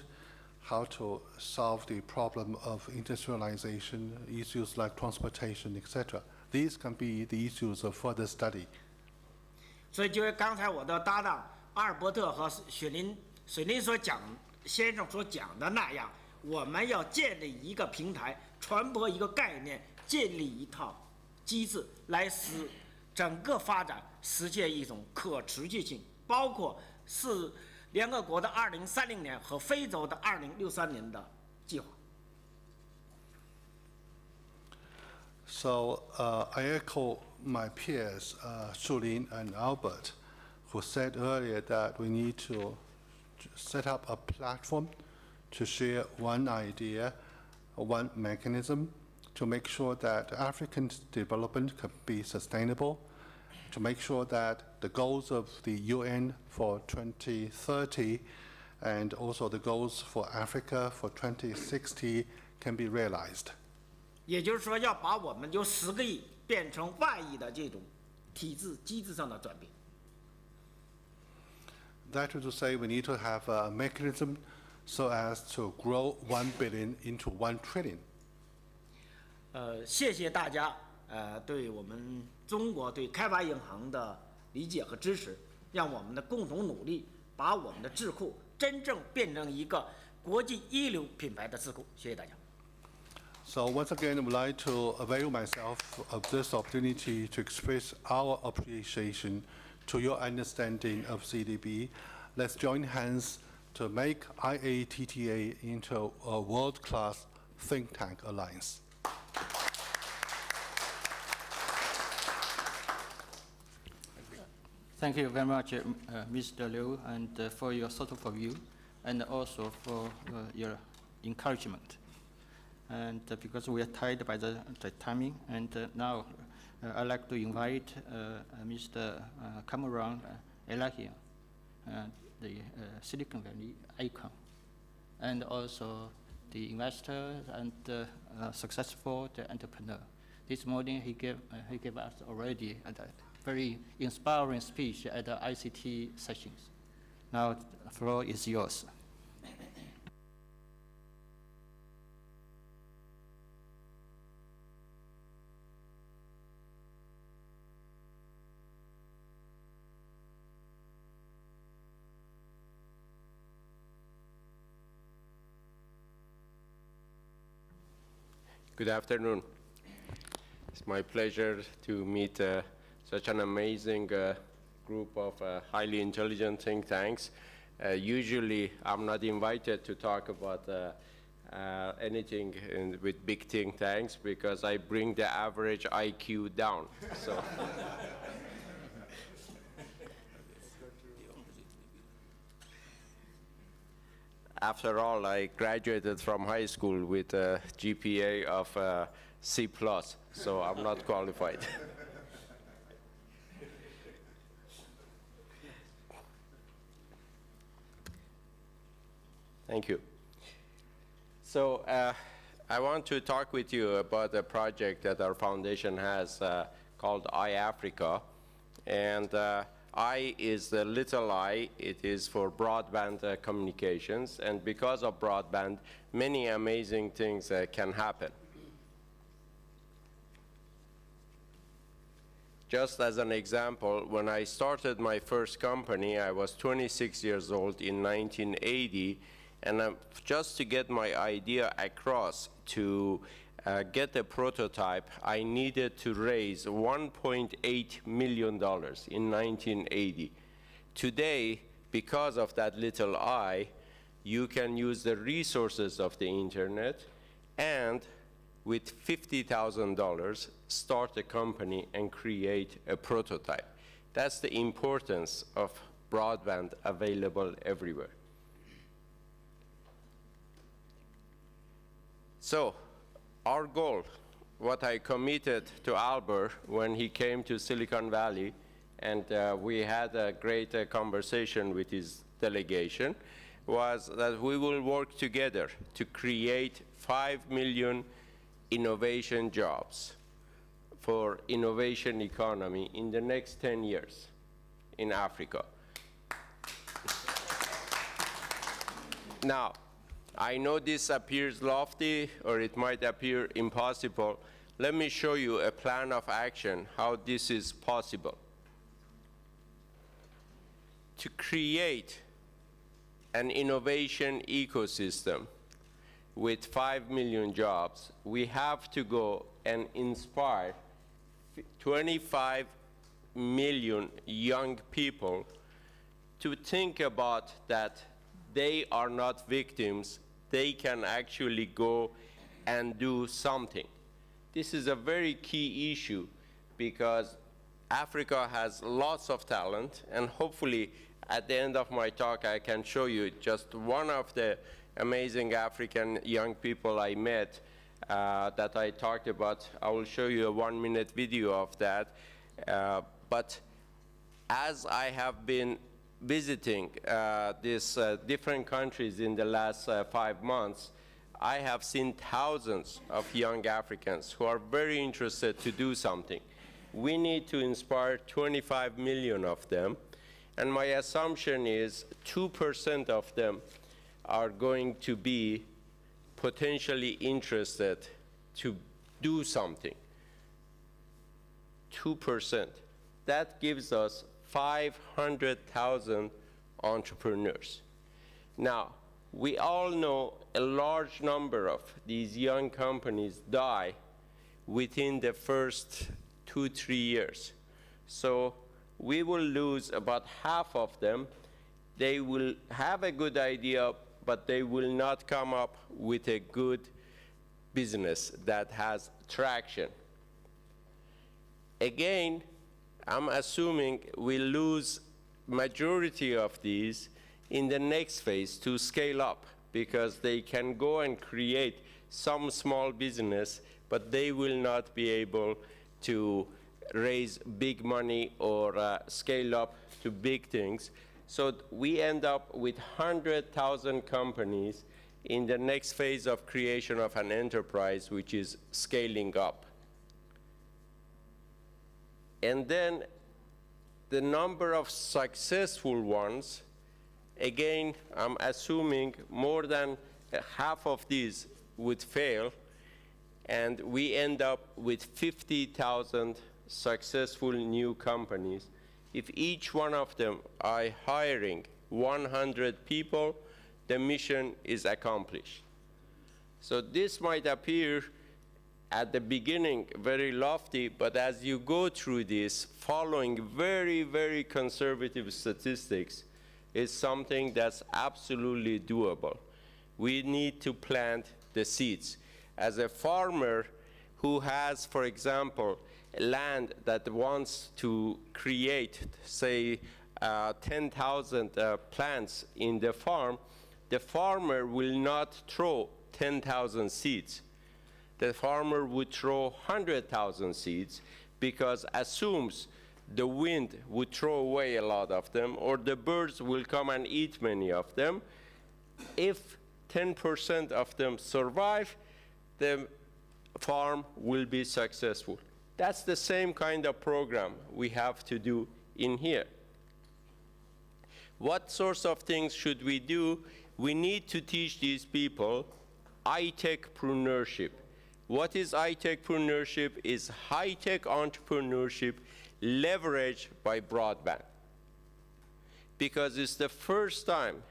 how to solve the problem of industrialization, issues like transportation, etc. These can be the issues of further study. 所以，就是刚才我的搭档阿尔伯特和水林先生所讲的那样，我们要建立一个平台，传播一个概念，建立一套机制，来使整个发展实现一种可持续性，包括联合国的2030年和非洲的2063年的计划。So I echo my peers, Shulin and Albert, who said earlier that we need to set up a platform to share one idea, one mechanism, to make sure that African development can be sustainable, to make sure that the goals of the UN for 2030 and also the goals for Africa for 2060 can be realized. 也就是说，要把我们由10个亿变成万亿的这种机制上的转变。That is to say, we need to have a mechanism so as to grow 1 billion into 1 trillion. 谢谢大家对我们中国对开发银行的理解和支持，让我们的共同努力把我们的智库真正变成一个国际一流品牌的智库。谢谢大家。So once again, I would like to avail myself of this opportunity to express our appreciation to your understanding of CDB. Let's join hands to make IATTA into a world-class think tank alliance. Thank you very much, Mr. Liu, and for your thoughtful view, and also for your encouragement. And because we are tied by the timing, and now I'd like to invite Mr. Cameron Elahian, the Silicon Valley icon, and also the investor and successful entrepreneur. This morning he gave us already a very inspiring speech at the ICT sessions. Now the floor is yours. Good afternoon. It's my pleasure to meet such an amazing group of highly intelligent think tanks. Usually, I'm not invited to talk about anything with big think tanks because I bring the average IQ down. So. After all, I graduated from high school with a GPA of C+, so I'm not qualified. Thank you. So I want to talk with you about a project that our foundation has called iAfrica. And I is the little I. It is for broadband communications. And because of broadband, many amazing things can happen. Just as an example, when I started my first company, I was 26 years old in 1980. And just to get my idea across, to get a prototype, I needed to raise $1.8 million in 1980. Today, because of that little I, you can use the resources of the internet and with $50,000 start a company and create a prototype. That's the importance of broadband available everywhere. So, our goal, what I committed to Albert when he came to Silicon Valley, and we had a great conversation with his delegation, was that we will work together to create 5 million innovation jobs for innovation economy in the next 10 years in Africa. Now, I know this appears lofty, or it might appear impossible. Let me show you a plan of action, how this is possible. To create an innovation ecosystem with 5 million jobs, we have to go and inspire 25 million young people to think about that they are not victims, they can actually go and do something. This is a very key issue because Africa has lots of talent, and hopefully at the end of my talk I can show you just one of the amazing African young people I met that I talked about. I will show you a 1-minute video of that. But as I have been visiting these different countries in the last 5 months, I have seen thousands of young Africans who are very interested to do something. We need to inspire 25 million of them, and my assumption is 2% of them are going to be potentially interested to do something. 2%. That gives us 500,000 entrepreneurs. Now, we all know a large number of these young companies die within the first 2-3 years. So we will lose about half of them. They will have a good idea, but they will not come up with a good business that has traction. Again, I'm assuming we lose majority of these in the next phase to scale up, because they can go and create some small business, but they will not be able to raise big money or scale up to big things. So we end up with 100,000 companies in the next phase of creation of an enterprise, which is scaling up. And then the number of successful ones, again, I'm assuming more than half of these would fail, and we end up with 50,000 successful new companies. If each one of them are hiring 100 people, the mission is accomplished. So this might appear at the beginning very lofty, but as you go through this, following very, very conservative statistics is something that's absolutely doable. We need to plant the seeds. As a farmer who has, for example, land that wants to create, say, 10,000 plants in the farm, the farmer will not throw 10,000 seeds. The farmer would throw 100,000 seeds because assumes the wind would throw away a lot of them, or the birds will come and eat many of them. If 10% of them survive, the farm will be successful. That's the same kind of program we have to do in here. What sorts of things should we do? We need to teach these people high-techpreneurship. What is high-techpreneurship? Is high-tech entrepreneurship leveraged by broadband. Because it's the first time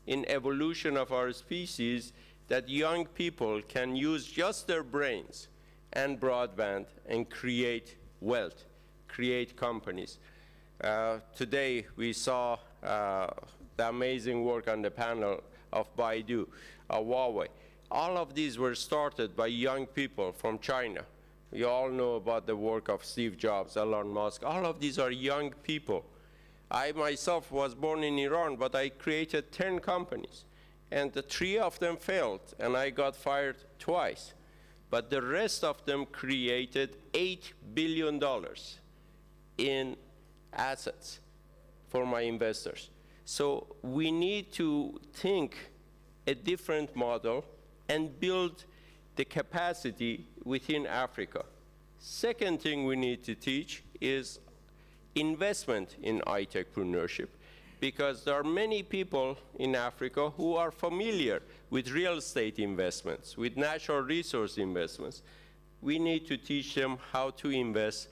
in evolution of our species that young people can use just their brains and broadband and create wealth, create companies. Today we saw the amazing work on the panel of Baidu, Huawei. All of these were started by young people from China. You all know about the work of Steve Jobs, Elon Musk. All of these are young people. I myself was born in Iran, but I created 10 companies. And the 3 of them failed, and I got fired twice. But the rest of them created $8 billion in assets for my investors. So we need to think a different model and build the capacity within Africa. Second thing we need to teach is investment in high-techpreneurship. because there are many people in Africa who are familiar with real estate investments, with natural resource investments. We need to teach them how to invest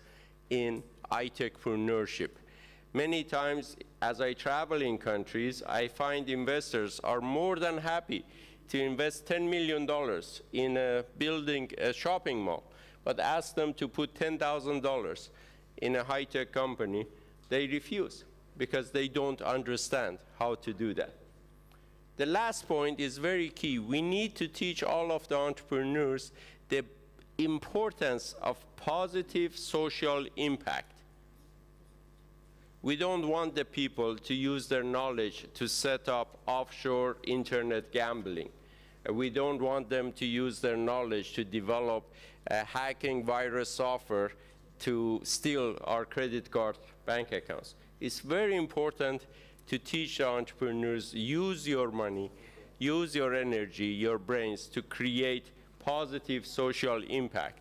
in entrepreneurship. Many times, as I travel in countries, I find investors are more than happy to invest $10 million in building a shopping mall, but ask them to put $10,000 in a high-tech company, they refuse because they don't understand how to do that. The last point is very key. We need to teach all of the entrepreneurs the importance of positive social impact. We don't want the people to use their knowledge to set up offshore internet gambling. We don't want them to use their knowledge to develop hacking virus software to steal our credit card bank accounts. It's very important to teach the entrepreneurs, use your money, use your energy, your brains to create positive social impact.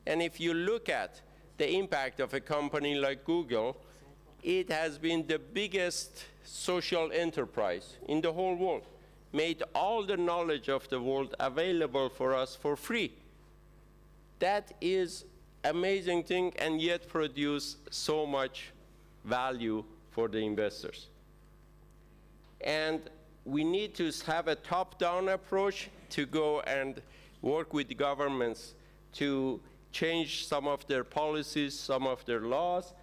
And if you look at the impact of a company like Google, it has been the biggest social enterprise in the whole world, made all the knowledge of the world available for us for free. That is amazing thing, and yet produce so much value for the investors. And we need to have a top-down approach to go and work with governments to change some of their policies, some of their laws,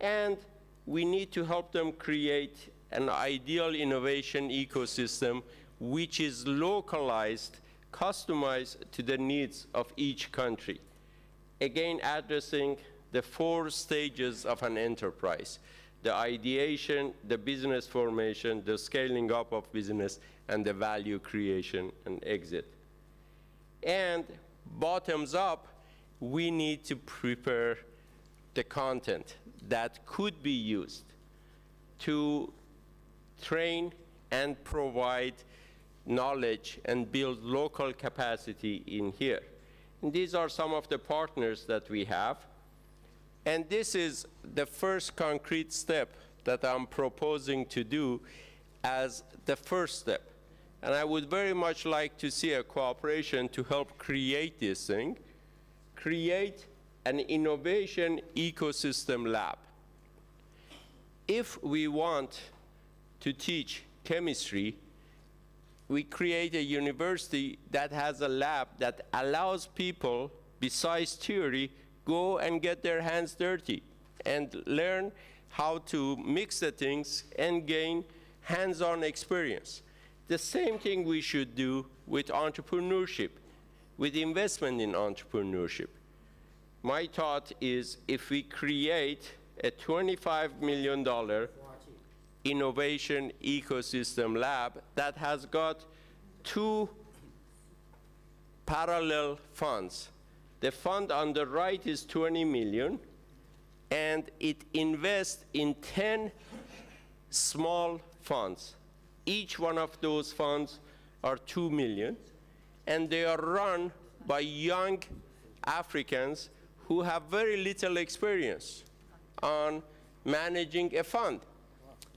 and we need to help them create an ideal innovation ecosystem which is localized, customized to the needs of each country. Again, addressing the 4 stages of an enterprise: the ideation, the business formation, the scaling up of business, and the value creation and exit. And bottoms up, we need to prepare the content that could be used to train and provide knowledge and build local capacity in here. And these are some of the partners that we have. And this is the first concrete step that I'm proposing to do as the first step. And I would very much like to see a cooperation to help create this thing, create an innovation ecosystem lab. If we want to teach chemistry, we create a university that has a lab that allows people, besides theory, go and get their hands dirty and learn how to mix the things and gain hands-on experience. The same thing we should do with entrepreneurship, with investment in entrepreneurship. My thought is if we create a $25 million innovation ecosystem lab that has got 2 parallel funds. The fund on the right is 20 million, and it invests in 10 small funds. Each one of those funds are 2 million, and they are run by young Africans who have very little experience on managing a fund.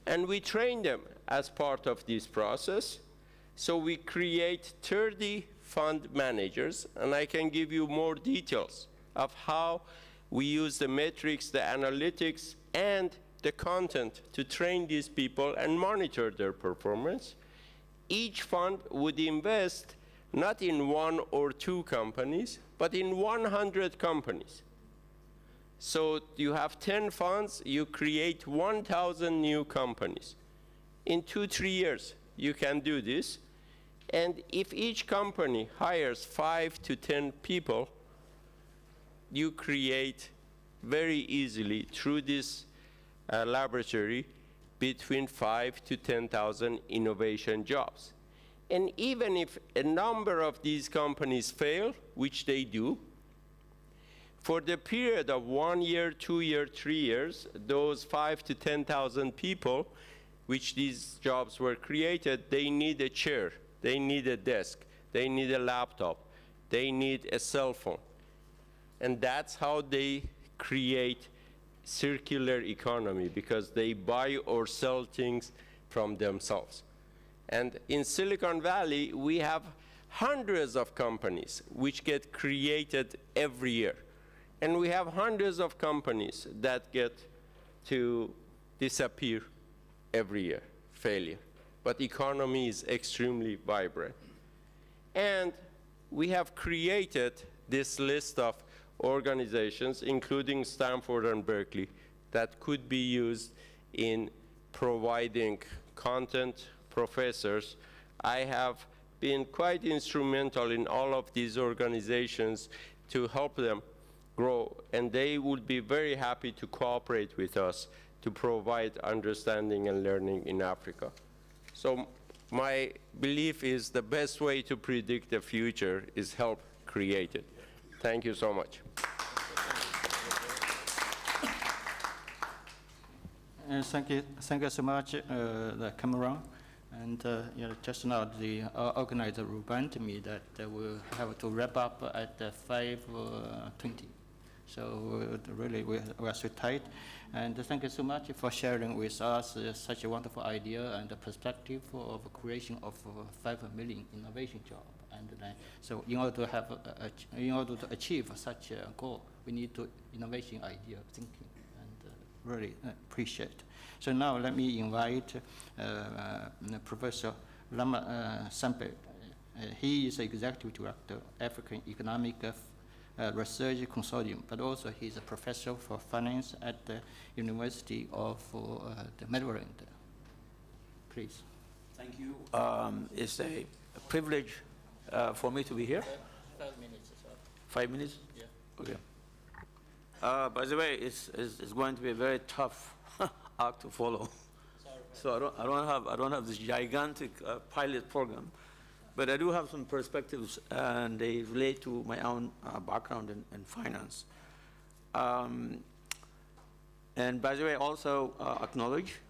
And we train them as part of this process. So we create 30 fund managers, and I can give you more details of how we use the metrics, the analytics, and the content to train these people and monitor their performance. Each fund would invest not in 1 or 2 companies, but in 100 companies. So you have 10 funds, you create 1,000 new companies. In 2-3 years, you can do this. And if each company hires 5 to 10 people, you create very easily through this laboratory between 5 to 10,000 innovation jobs. And even if a number of these companies fail, which they do, for the period of 1 year, 2 years, 3 years, those 5 to 10,000 people, which these jobs were created, they need a chair, they need a desk, they need a laptop, they need a cell phone. And that's how they create circular economy, because they buy or sell things from themselves. And in Silicon Valley, we have hundreds of companies which get created every year. And we have hundreds of companies that get to disappear every year, failure. But economy is extremely vibrant. And we have created this list of organizations, including Stanford and Berkeley, that could be used in providing content, professors. I have been quite instrumental in all of these organizations to help them grow, and they would be very happy to cooperate with us to provide understanding and learning in Africa. So my belief is the best way to predict the future is help create it. Thank you so much. Thank you so much, Cameron. And just now, the organizer reminded me that we'll have to wrap up at 5:20. So really, we are so tight. And thank you so much for sharing with us such a wonderful idea and the perspective of creation of 5 million innovation jobs. And so, in order to have, in order to achieve such a goal, we need to innovation idea thinking. Really appreciate. So now let me invite Professor Lama Sampe. He is Executive Director, African Economic Research Consortium, but also he's a professor for finance at the University of the Maryland. Please. Thank you. It's a privilege for me to be here. 5 minutes. 5 minutes? Yeah. Okay. By the way, it's going to be a very tough act to follow. Sorry. So I don't have this gigantic pilot program, but I do have some perspectives, and they relate to my own background in finance. And by the way, also acknowledge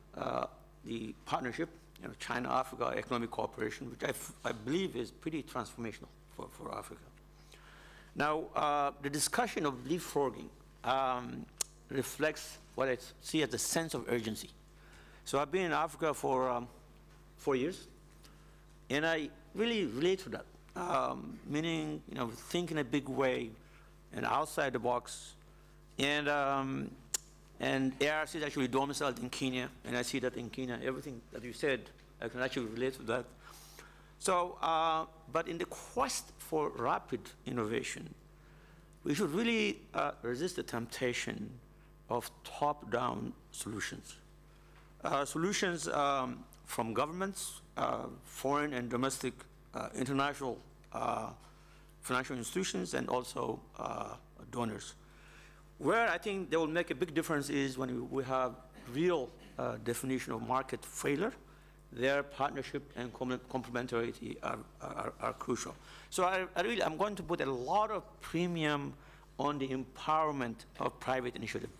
the partnership, China-Africa Economic Cooperation, which I believe is pretty transformational for Africa. Now, the discussion of leapfrogging reflects what I see as a sense of urgency. So I've been in Africa for 4 years, and I really relate to that, meaning, think in a big way and outside the box. And ARC is actually domiciled in Kenya, and I see that in Kenya, everything that you said, I can actually relate to that. So, but in the quest for rapid innovation, we should really resist the temptation of top-down solutions. Solutions from governments, foreign and domestic, international financial institutions, and also donors. Where I think they will make a big difference is when we have real definition of market failure. Their partnership and complementarity are crucial. So I'm going to put a lot of premium on the empowerment of private initiative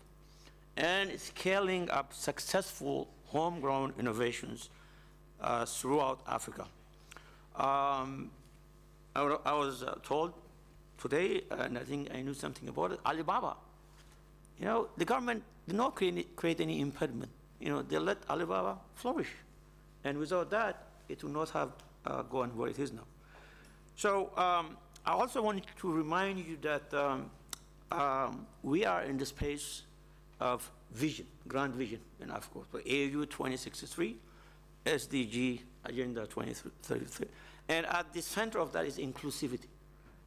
and scaling up successful homegrown innovations throughout Africa. I was told today, and I think I knew something about it, Alibaba. The government did not create any impediment. They let Alibaba flourish. And without that, it will not have gone where it is now. So I also want to remind you that we are in the space of vision, grand vision in Africa. So AU 2063, SDG Agenda 2033. And at the center of that is inclusivity.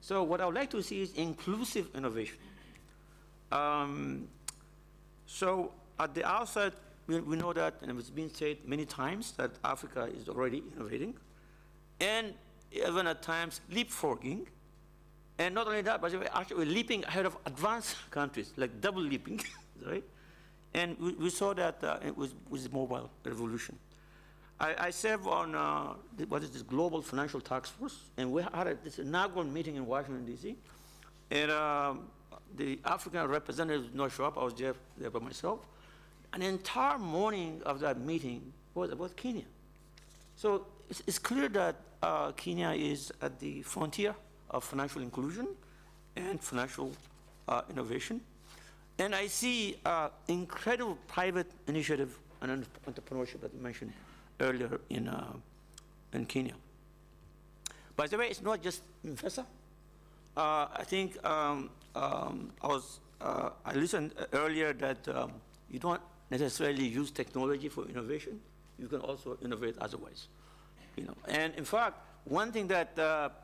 So what I would like to see is inclusive innovation. So at the outset, we know that, and it's been said many times, that Africa is already innovating, and even at times leapfrogging. And not only that, but actually leaping ahead of advanced countries, like double leaping, right? And we saw that with the mobile revolution. I serve on what is this Global Financial Task Force, and we had this inaugural meeting in Washington, D.C., and the African representatives did not show up. I was there by myself. An entire morning of that meeting was about Kenya. So it's clear that Kenya is at the frontier of financial inclusion and financial innovation. And I see incredible private initiative and entrepreneurship that you mentioned earlier in Kenya. By the way, it's not just M-Pesa. I think I listened earlier that you don't necessarily use technology for innovation. You can also innovate otherwise. And in fact, one thing that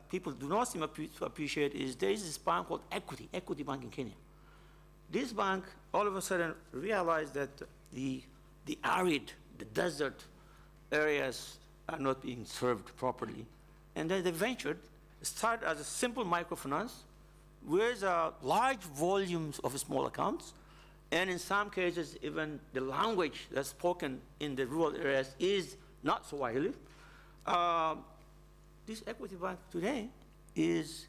people do not seem to appreciate is there is this bank called Equity Bank in Kenya. This bank all of a sudden realized that the arid, the desert areas are not being served properly. And then they ventured, started as a simple microfinance with large volumes of small accounts. And in some cases, even the language that's spoken in the rural areas is not Swahili. This Equity Bank today is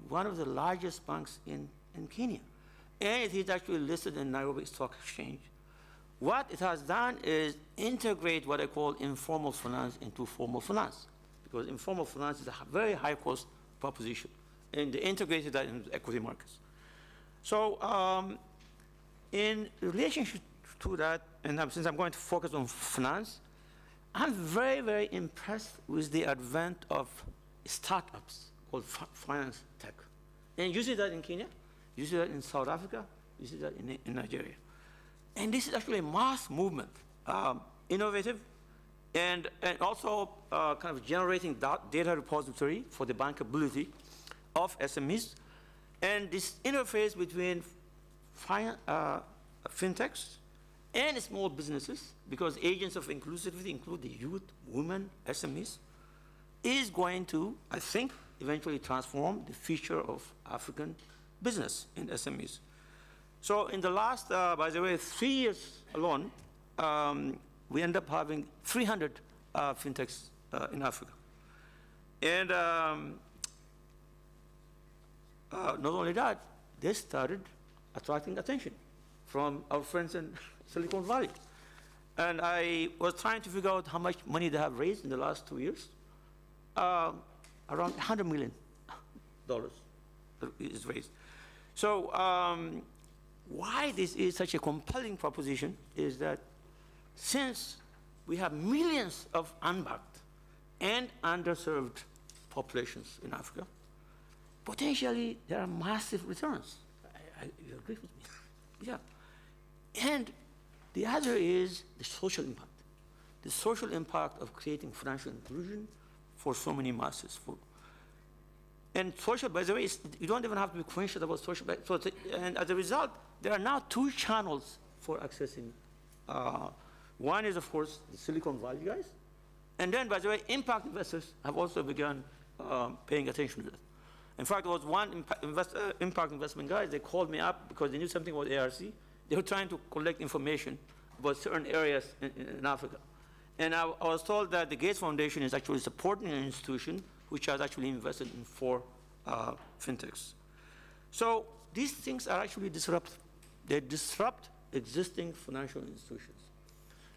one of the largest banks in Kenya. And it is actually listed in Nairobi Stock Exchange. What it has done is integrate what I call informal finance into formal finance, because informal finance is a very high cost proposition, and they integrated that into equity markets. So in relationship to that, and since I'm going to focus on finance, I'm very, very impressed with the advent of startups called finance tech. And you see that in Kenya, you see that in South Africa, you see that in Nigeria. And this is actually a mass movement, innovative, and also kind of generating data repository for the bankability of SMEs. And this interface between fintechs and small businesses, because agents of inclusivity include the youth, women, SMEs, is going to, I think, eventually transform the future of African business in SMEs. So in the last, by the way, 3 years alone, we end up having 300 fintechs in Africa. And not only that, they started attracting attention from our friends in Silicon Valley. And I was trying to figure out how much money they have raised in the last 2 years. Around $100 million is raised. So why this is such a compelling proposition is that since we have millions of unbanked and underserved populations in Africa, potentially there are massive returns. You agree with me? Yeah. And the other is the social impact. The social impact of creating financial inclusion for so many masses. And social, by the way, you don't even have to be conscious about social. And as a result, there are now 2 channels for accessing. One is, of course, the Silicon Valley guys. And then, by the way, impact investors have also begun paying attention to that. In fact, there was one impact investment guys, they called me up because they knew something about ARC. They were trying to collect information about certain areas in Africa. And I was told that the Gates Foundation is actually supporting an institution which has actually invested in 4 fintechs. So these things are actually disruptive. They disrupt existing financial institutions.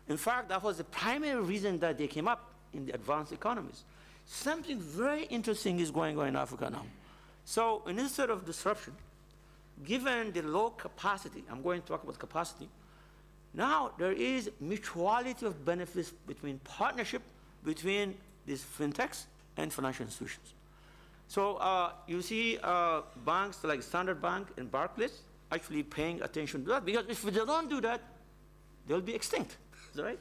In fact, that was the primary reason that they came up in the advanced economies. Something very interesting is going on in Africa now. So instead of disruption, given the low capacity, I'm going to talk about capacity, now there is mutuality of benefits between partnership between these fintechs and financial institutions. So you see banks like Standard Bank and Barclays actually paying attention to that, because if they don't do that, they'll be extinct, right?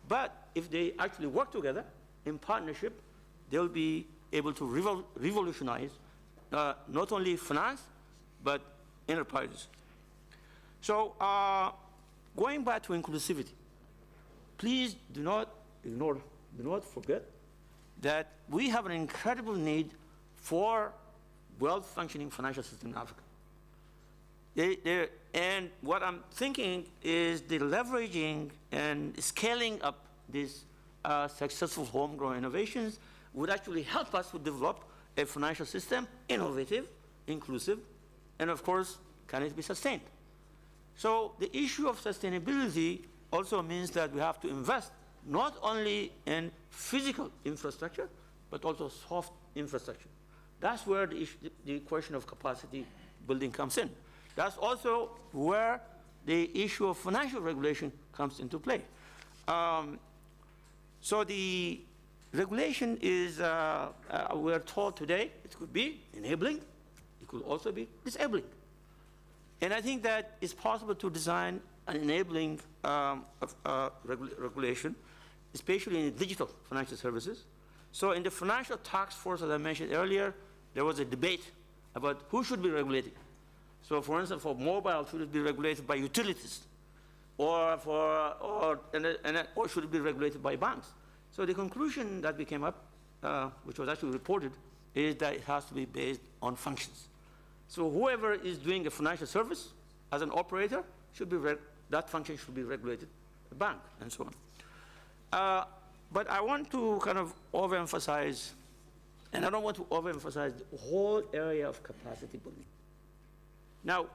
But if they actually work together in partnership, they'll be able to revolutionize not only finance, but enterprises. So going back to inclusivity, please do not ignore, do not forget that we have an incredible need for well-functioning financial system in Africa. And what I'm thinking is the leveraging and scaling up these successful homegrown innovations would actually help us to develop a financial system, innovative, inclusive, and of course, can it be sustained? So the issue of sustainability also means that we have to invest not only in physical infrastructure, but also soft infrastructure. That's where the question of capacity building comes in. That's also where the issue of financial regulation comes into play. So the regulation is, we're told today, it could be enabling, it could also be disabling. And I think that it's possible to design an enabling regulation, especially in digital financial services. So in the financial task force, as I mentioned earlier, there was a debate about who should be regulated. So for instance, for mobile, should it be regulated by utilities? Or should it be regulated by banks? So the conclusion that we came up, which was actually reported, is that it has to be based on functions. So whoever is doing a financial service as an operator, that function should be regulated by a bank, and so on. But I want to kind of overemphasize, and I don't want to overemphasize the whole area of capacity building. Now,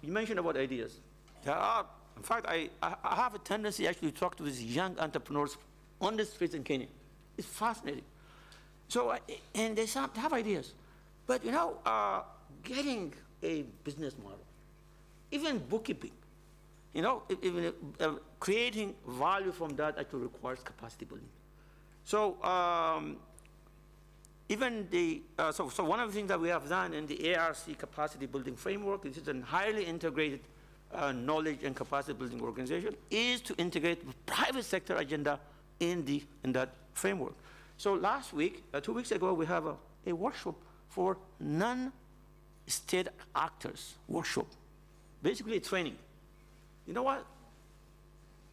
you mentioned about ideas. There are, in fact, I have a tendency actually to talk to these young entrepreneurs on the streets in Kenya. It's fascinating. So, and they have ideas. But, you know, getting a business model, even bookkeeping, you know, creating value from that actually requires capacity building. So, even the, so one of the things that we have done in the ARC capacity building framework, this is a highly integrated knowledge and capacity building organization, is to integrate the private sector agenda in that framework. So last week, 2 weeks ago, we have a workshop for non-state actors workshop, basically training. You know what?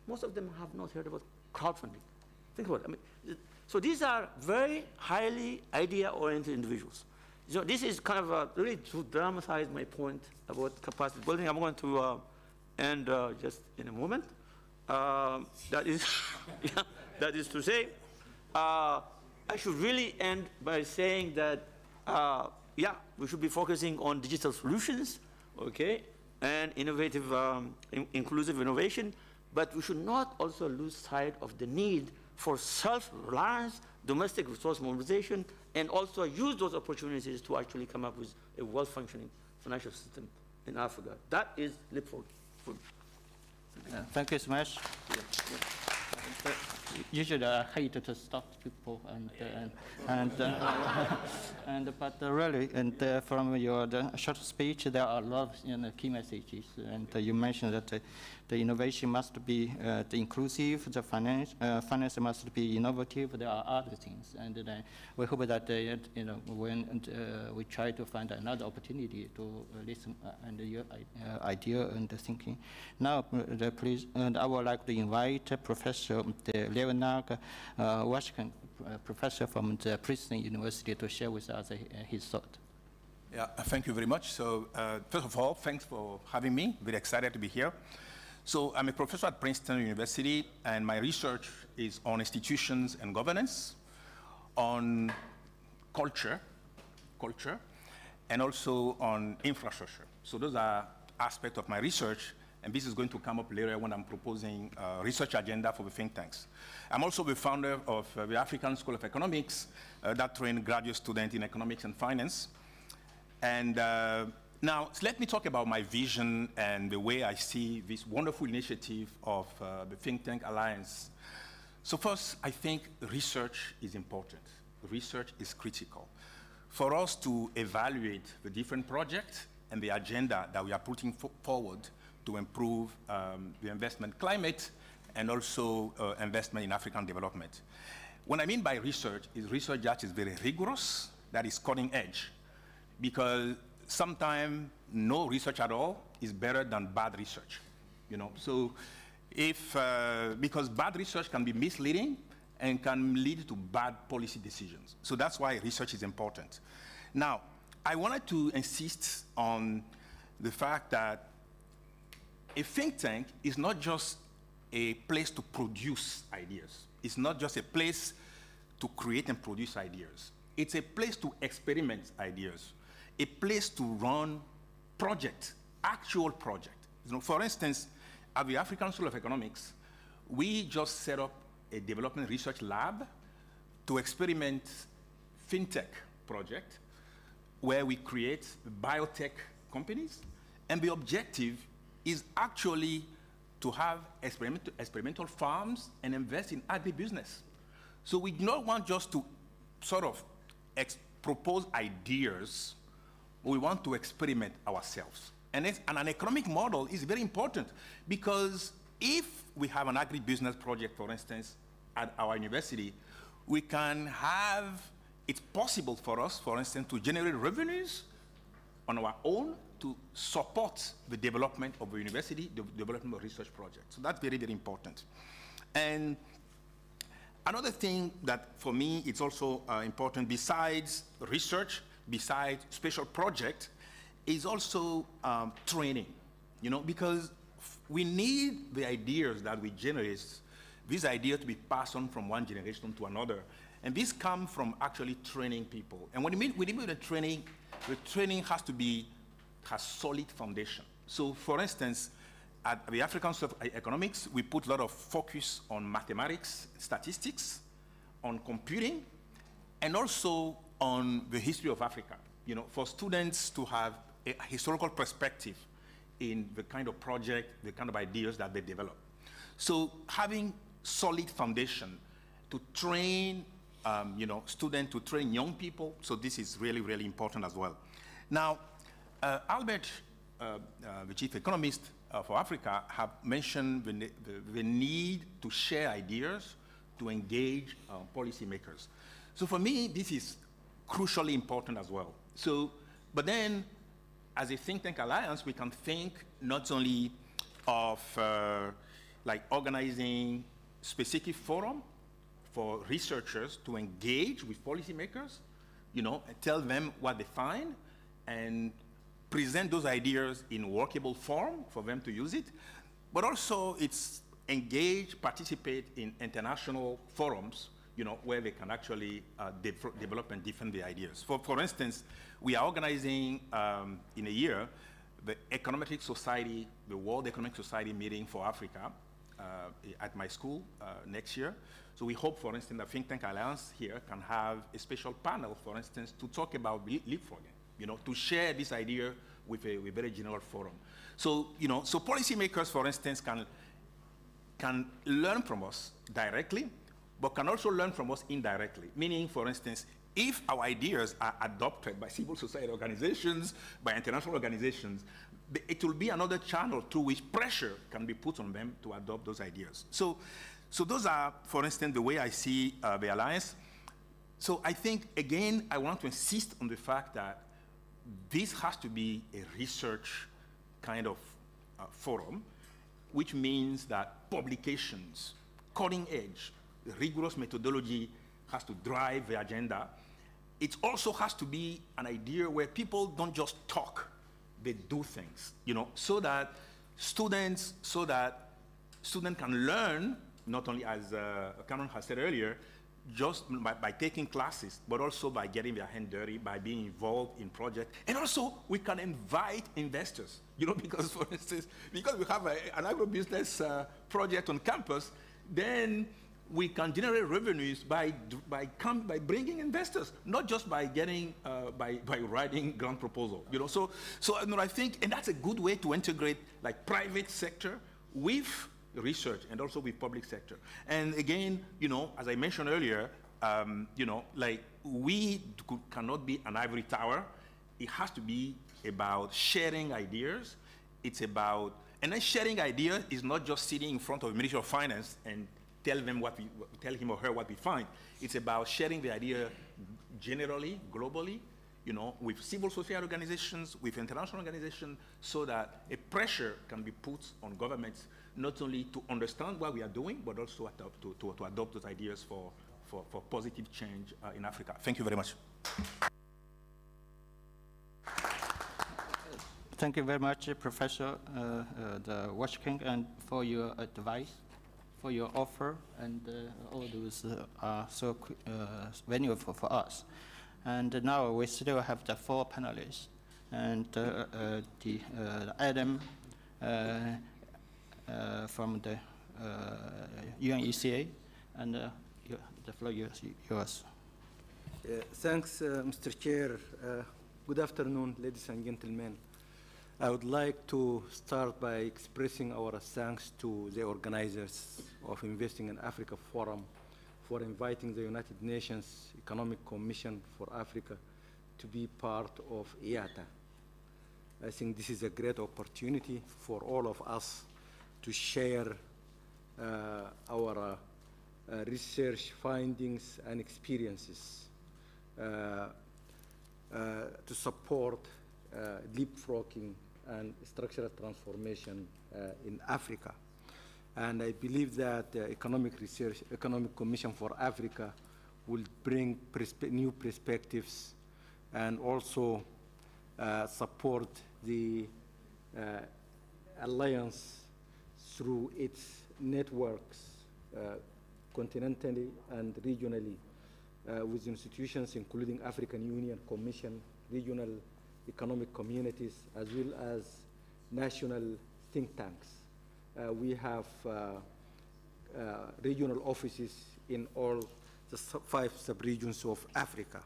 Most of them have not heard about crowdfunding. Think about it. I mean, so these are very highly idea-oriented individuals. So this is kind of really to dramatize my point about capacity building. I'm going to end just in a moment. That is, yeah, that is to say, I should really end by saying that, yeah, we should be focusing on digital solutions, okay, and innovative, inclusive innovation, but we should not also lose sight of the need for self-reliance, domestic resource mobilization, and also use those opportunities to actually come up with a well-functioning financial system in Africa. That is leap forward. Thank you so much. Usually I hate to stop people, but really, from your short speech, there are a lot of key messages. And you mentioned that the innovation must be inclusive, the finance must be innovative. There are other things, and we hope that when we try to find another opportunity to listen and your idea and thinking. Now, please, and I would like to invite Professor Leonard Washington, professor from the Princeton University, to share with us his thought. Yeah, thank you very much. So first of all, thanks for having me. Very excited to be here. So I'm a professor at Princeton University, and my research is on institutions and governance, on culture, and also on infrastructure. So those are aspects of my research, and this is going to come up later when I'm proposing a research agenda for the think tanks. I'm also the founder of the African School of Economics that trains graduate students in economics and finance. And now, let me talk about my vision and the way I see this wonderful initiative of the Think Tank Alliance. So first, I think research is important. Research is critical. For us to evaluate the different projects and the agenda that we are putting forward to improve the investment climate and also investment in African development. What I mean by research is research that is very rigorous, that is cutting edge, because sometimes no research at all is better than bad research, you know. So because bad research can be misleading and can lead to bad policy decisions. So that's why research is important. Now, I wanted to insist on the fact that a think tank is not just a place to produce ideas. It's not just a place to create and produce ideas. It's a place to experiment ideas, a place to run projects, actual projects. You know, for instance, at the African School of Economics, we just set up a development research lab to experiment fintech project where we create biotech companies, and the objective is actually to have experimental farms and invest in agribusiness. So we do not want just to sort of propose ideas, but we want to experiment ourselves. And an economic model is very important, because if we have an agribusiness project, for instance, at our university, we can have, it's possible for us, for instance, to generate revenues on our own to support the development of a university, the development of research projects. So that's very, very important. And another thing that, for me, it's also important, besides research, besides special project, is also training, because we need the ideas that we generate, these ideas to be passed on from one generation to another. And this comes from actually training people. And when we mean the training has solid foundation. So for instance, at the African School of Economics, we put a lot of focus on mathematics, statistics, on computing, and also on the history of Africa, for students to have a historical perspective in the kind of project, the kind of ideas that they develop. So having solid foundation to train, students, to train young people, so this is really, really important as well. Now, Albert, the chief economist for Africa, have mentioned the need to share ideas, to engage policymakers. So for me, this is crucially important as well. So, but then, as a think tank alliance, we can think not only of like organizing specific forum for researchers to engage with policymakers, and tell them what they find, and present those ideas in workable form for them to use it, but also it's engage, participate in international forums, where they can actually develop and defend the ideas. For instance, we are organizing in a year the Econometric Society, the World Economic Society meeting for Africa at my school next year. So we hope, for instance, the Think Tank Alliance here can have a special panel, for instance, to talk about leapfrogging, to share this idea with a very general forum. So, so policymakers, for instance, can learn from us directly, but can also learn from us indirectly. Meaning, for instance, if our ideas are adopted by civil society organizations, by international organizations, it will be another channel through which pressure can be put on them to adopt those ideas. So those are, for instance, the way I see the alliance. So I think, again, I want to insist on the fact that this has to be a research kind of forum, which means that publications, cutting edge, rigorous methodology has to drive the agenda. It also has to be an idea where people don't just talk, they do things, so that students can learn, not only as Cameron has said earlier, just by taking classes, but also by getting their hand dirty, by being involved in projects. And also, we can invite investors, because, for instance, because we have an agribusiness project on campus, then we can generate revenues by bringing investors, not just by getting, by writing grant proposal, So I think, and that's a good way to integrate like private sector with research and also with public sector. And again, as I mentioned earlier, like we cannot be an ivory tower. It has to be about sharing ideas. It's about, and then sharing ideas is not just sitting in front of the Ministry of Finance and tell him or her what we find. It's about sharing the idea generally, globally, with civil society organizations, with international organizations, so that a pressure can be put on governments not only to understand what we are doing, but also to adopt those ideas for positive change in Africa. Thank you very much. Thank you very much, Professor Washking, and for your advice, for your offer, and all those are so valuable for us. And now we still have the 4 panelists, and Adam from the UNECA, and the floor is yours. Thanks, Mr. Chair. Good afternoon, ladies and gentlemen. I would like to start by expressing our thanks to the organizers of Investing in Africa Forum for inviting the United Nations Economic Commission for Africa to be part of IATA. I think this is a great opportunity for all of us to share our research findings and experiences to support leapfrogging and structural transformation in Africa. And I believe that the Economic Commission for Africa will bring new perspectives and also support the alliance through its networks continentally and regionally with institutions including African Union Commission, regional economic communities, as well as national think tanks. We have regional offices in all the 5 sub-regions of Africa.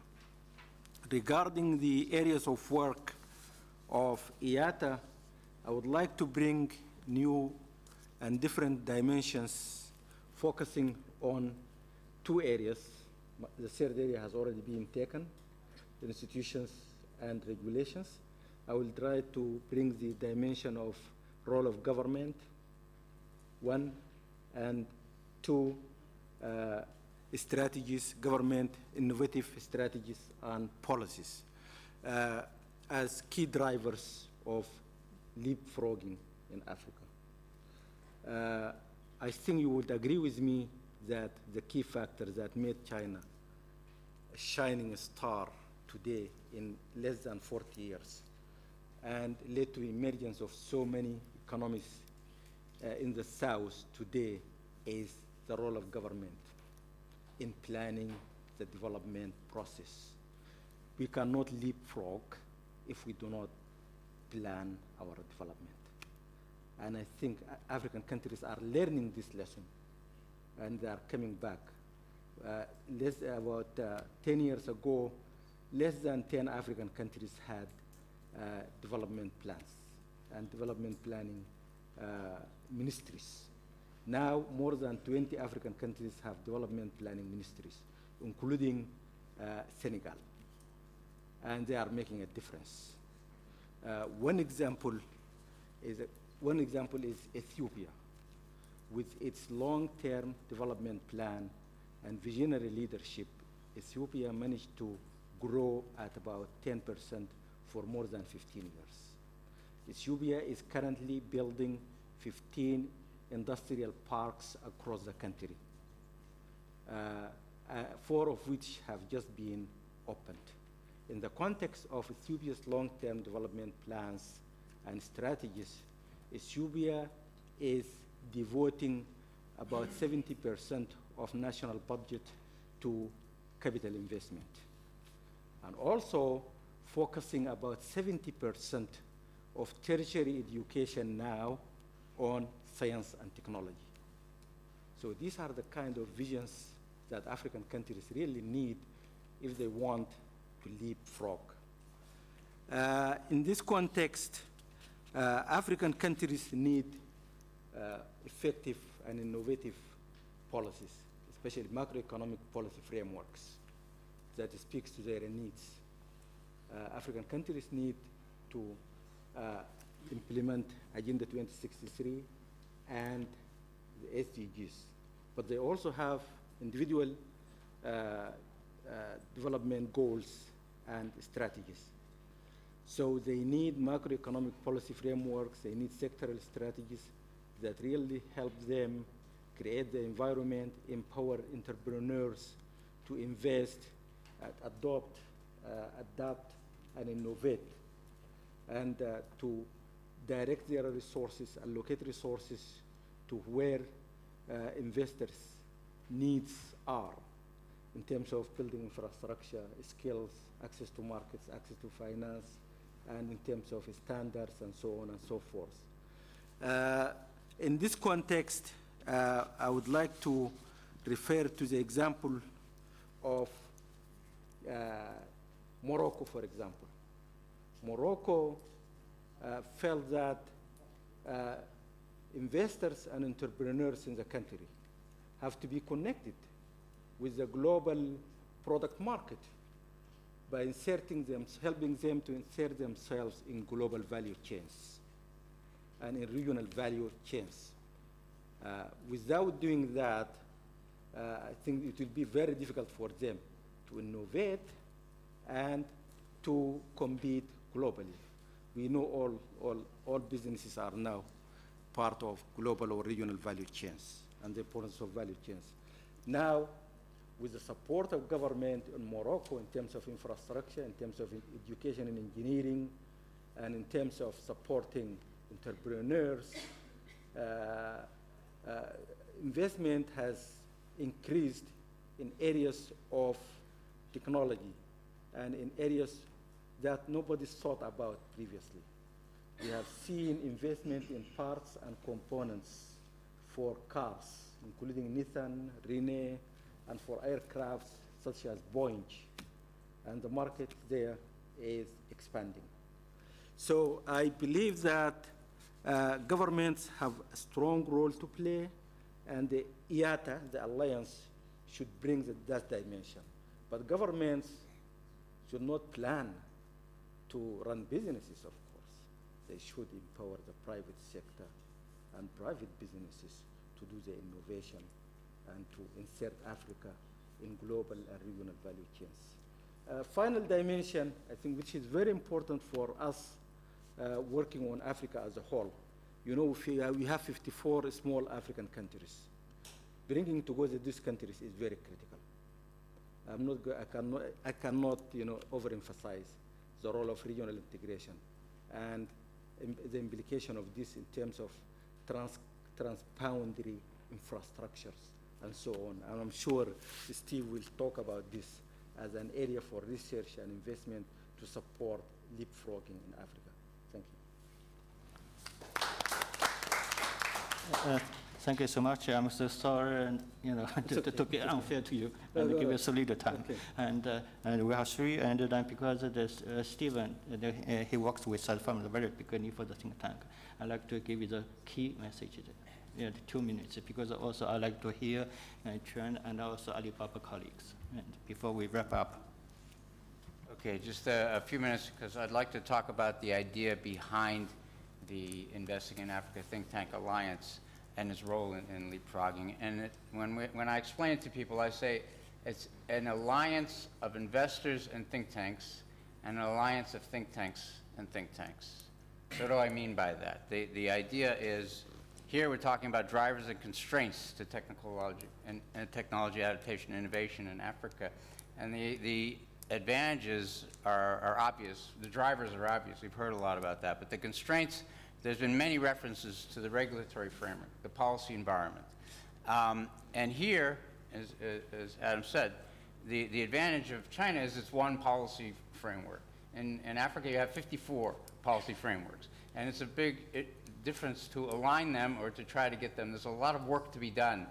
Regarding the areas of work of IATA, I would like to bring new and different dimensions focusing on 2 areas. The third area has already been taken, the institutions and regulations. I will try to bring the dimension of role of government, 1, and 2, strategies, government, innovative strategies and policies as key drivers of leapfrogging in Africa. I think you would agree with me that the key factors that made China a shining star today in less than 40 years and led to emergence of so many economies in the South today is the role of government in planning the development process. We cannot leapfrog if we do not plan our development. And I think African countries are learning this lesson and they are coming back. About 10 years ago, less than 10 African countries had development plans and development planning ministries. Now, more than 20 African countries have development planning ministries, including Senegal, and they are making a difference. One example is Ethiopia, with its long-term development plan and visionary leadership. Ethiopia managed to grow at about 10% for more than 15 years. Ethiopia is currently building 15 industrial parks across the country, 4 of which have just been opened. In the context of Ethiopia's long-term development plans and strategies, Ethiopia is devoting about 70% of national budget to capital investment, and also focusing about 70% of tertiary education now on science and technology. So these are the kind of visions that African countries really need if they want to leapfrog. In this context, African countries need effective and innovative policies, especially macroeconomic policy frameworks that speaks to their needs. African countries need to implement Agenda 2063 and the SDGs, but they also have individual development goals and strategies. So they need macroeconomic policy frameworks, they need sectoral strategies that really help them create the environment, empower entrepreneurs to invest, adopt, adapt, and innovate, and to direct their resources, allocate resources to where investors' needs are in terms of building infrastructure, skills, access to markets, access to finance, and in terms of standards and so on and so forth. In this context, I would like to refer to the example of Morocco, for example. Morocco felt that investors and entrepreneurs in the country have to be connected with the global product market by inserting them, helping them to insert themselves in global value chains and in regional value chains. Without doing that, I think it will be very difficult for them to innovate and to compete globally. We know all businesses are now part of global or regional value chains and the importance of value chains. Now, with the support of government in Morocco in terms of infrastructure, in terms of education and engineering, and in terms of supporting entrepreneurs, investment has increased in areas of technology and in areas that nobody thought about previously. We have seen investment in parts and components for cars, including Nissan, Renault, and for aircrafts such as Boeing. And the market there is expanding. So I believe that governments have a strong role to play, and the IATA, the alliance, should bring that dimension. But governments should not plan to run businesses, of course. They should empower the private sector and private businesses to do the innovation and to insert Africa in global and regional value chains. Final dimension, I think, which is very important for us working on Africa as a whole. You know, we have 54 small African countries. Bringing together these countries is very critical. I cannot, overemphasize the role of regional integration and the implication of this in terms of transboundary infrastructures and so on. And I'm sure Steve will talk about this as an area for research and investment to support leapfrogging in Africa. Thank you. Thank you so much. I'm so sorry, to be unfair to you and give you a solid time. Okay. And we have three, and then because there's Stephen, he works with us from the very beginning for the think tank. I'd like to give you the key messages, the 2 minutes, because also I'd like to hear Chuan and also Alibaba colleagues before we wrap up. Okay, just a few minutes, because I'd like to talk about the idea behind the Investing in Africa Think Tank Alliance and its role in leapfrogging. And when I explain it to people, I say it's an alliance of investors and think tanks and an alliance of think tanks and think tanks. So what do I mean by that? The idea is, here we're talking about drivers and constraints to technology and technology adaptation and innovation in Africa. And the advantages are obvious. The drivers are obvious. We've heard a lot about that. But the constraints, there's been many references to the regulatory framework, the policy environment. And here, as Adam said, the advantage of China is it's one policy framework. In Africa, you have 54 policy frameworks. And it's a big difference to align them or to try to get them. There's a lot of work to be done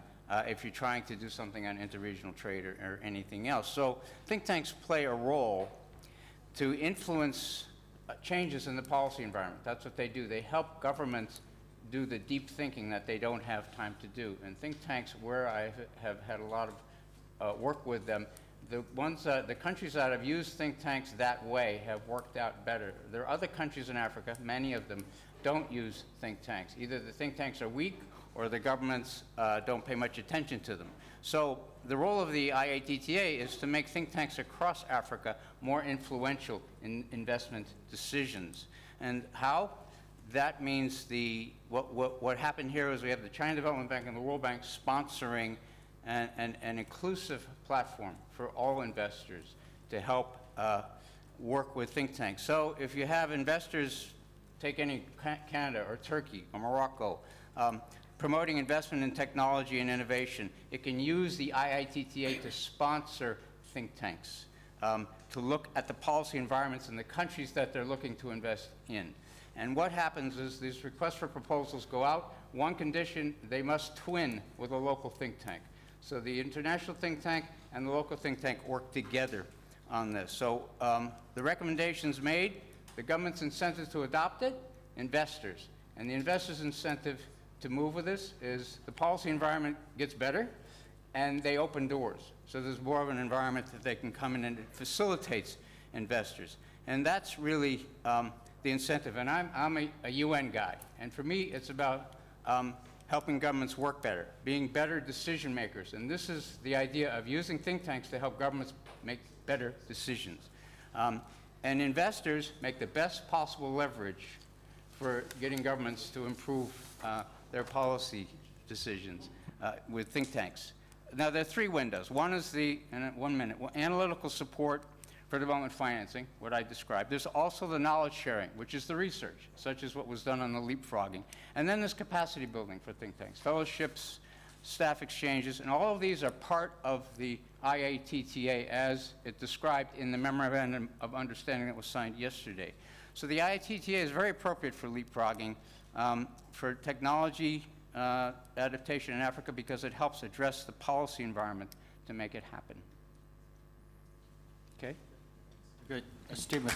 if you're trying to do something on interregional trade or anything else. So think tanks play a role to influence changes in the policy environment. That's what they do. They help governments do the deep thinking that they don't have time to do. And think tanks, where I have had a lot of work with them, the countries that have used think tanks that way have worked out better. There are other countries in Africa, many of them, don't use think tanks. Either the think tanks are weak or the governments don't pay much attention to them. So the role of the IATTA is to make think tanks across Africa more influential in investment decisions. And how? That means what happened here is we have the China Development Bank and the World Bank sponsoring an inclusive platform for all investors to help work with think tanks. So if you have investors, take any Canada or Turkey or Morocco, promoting investment in technology and innovation, it can use the IITTA to sponsor think tanks, to look at the policy environments in the countries that they're looking to invest in. And what happens is these requests for proposals go out. One condition, they must twin with a local think tank. So the international think tank and the local think tank work together on this. So the recommendations made, the government's incentive to adopt it, investors. And the investors' incentive to move with this is the policy environment gets better, and they open doors. So there's more of an environment that they can come in, and it facilitates investors. And that's really the incentive. And I'm a UN guy, and for me, it's about helping governments work better, being better decision makers. And this is the idea of using think tanks to help governments make better decisions. And investors make the best possible leverage for getting governments to improve their policy decisions with think tanks. Now, there are three windows. One is the, analytical support for development financing, what I described. There's also the knowledge sharing, which is the research, such as what was done on the leapfrogging. And then there's capacity building for think tanks, fellowships, staff exchanges, and all of these are part of the IATTA as it described in the Memorandum of Understanding that was signed yesterday. So the IATTA is very appropriate for leapfrogging, for technology adaptation in Africa, because it helps address the policy environment to make it happen. Okay? Good. Stephen,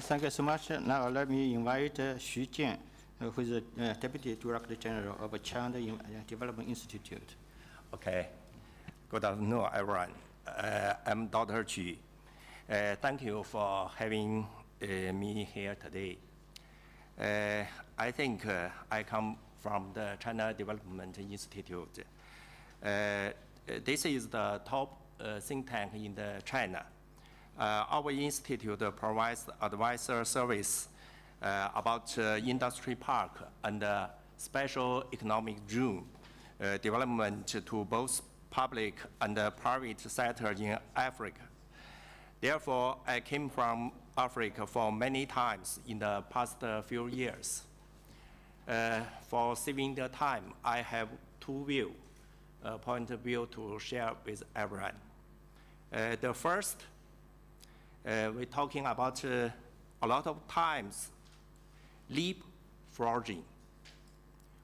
thank you so much. Now let me invite Xu Jian, who is the Deputy Director General of China Development Institute. Okay. Good afternoon, everyone. I'm Dr. Xu. Thank you for having me here today. I think I come from the China Development Institute. This is the top think tank in China. Our institute provides advisor service about industry park and special economic zone development to both public and private sector in Africa. Therefore, I came from Africa for many times in the past few years. For saving the time, I have two point of view to share with everyone. The first, we're talking about a lot of times leapfrogging.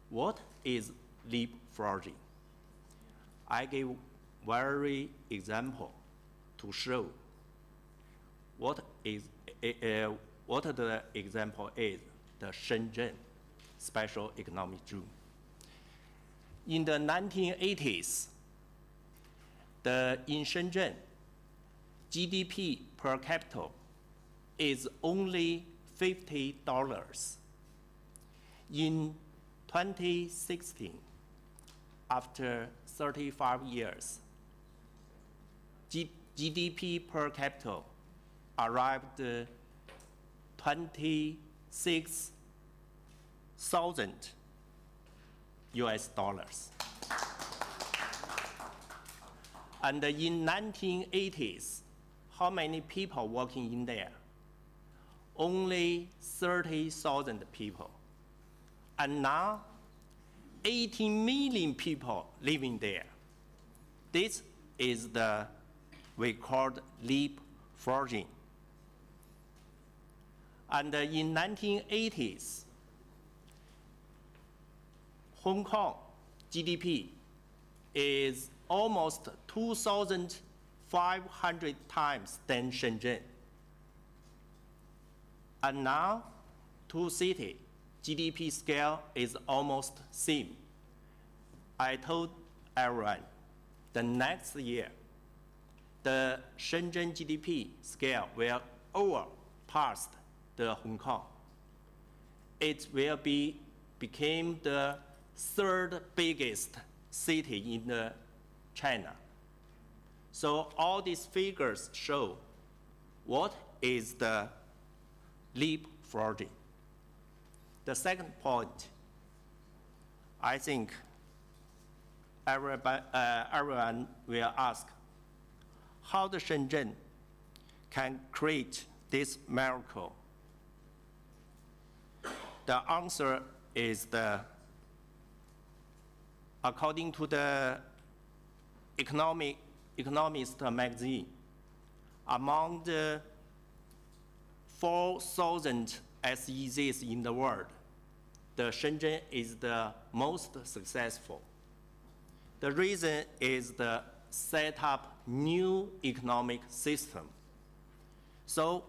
What is leapfrogging? I give very example to show what the example is, the Shenzhen Special Economic Zone. In the 1980s, in Shenzhen, GDP per capita is only $50. In 2016, after 35 years, GDP per capita arrived $26,000 US. And in 1980s, how many people working in there? Only 30,000 people. And now, 18 million people living there. This is the we called leapfrogging. And in 1980s, Hong Kong GDP is almost 2,500 times than Shenzhen. And now, two cities, GDP scale is almost same. I told everyone, the next year, the Shenzhen GDP scale will overpass the Hong Kong. It will become the third biggest city in China. So all these figures show what is the leapfrogging. The second point, I think everyone will ask, how the Shenzhen can create this miracle? The answer is according to the Economist magazine, among the 4,000 SEZs in the world, the Shenzhen is the most successful. The reason is the set up new economic system. So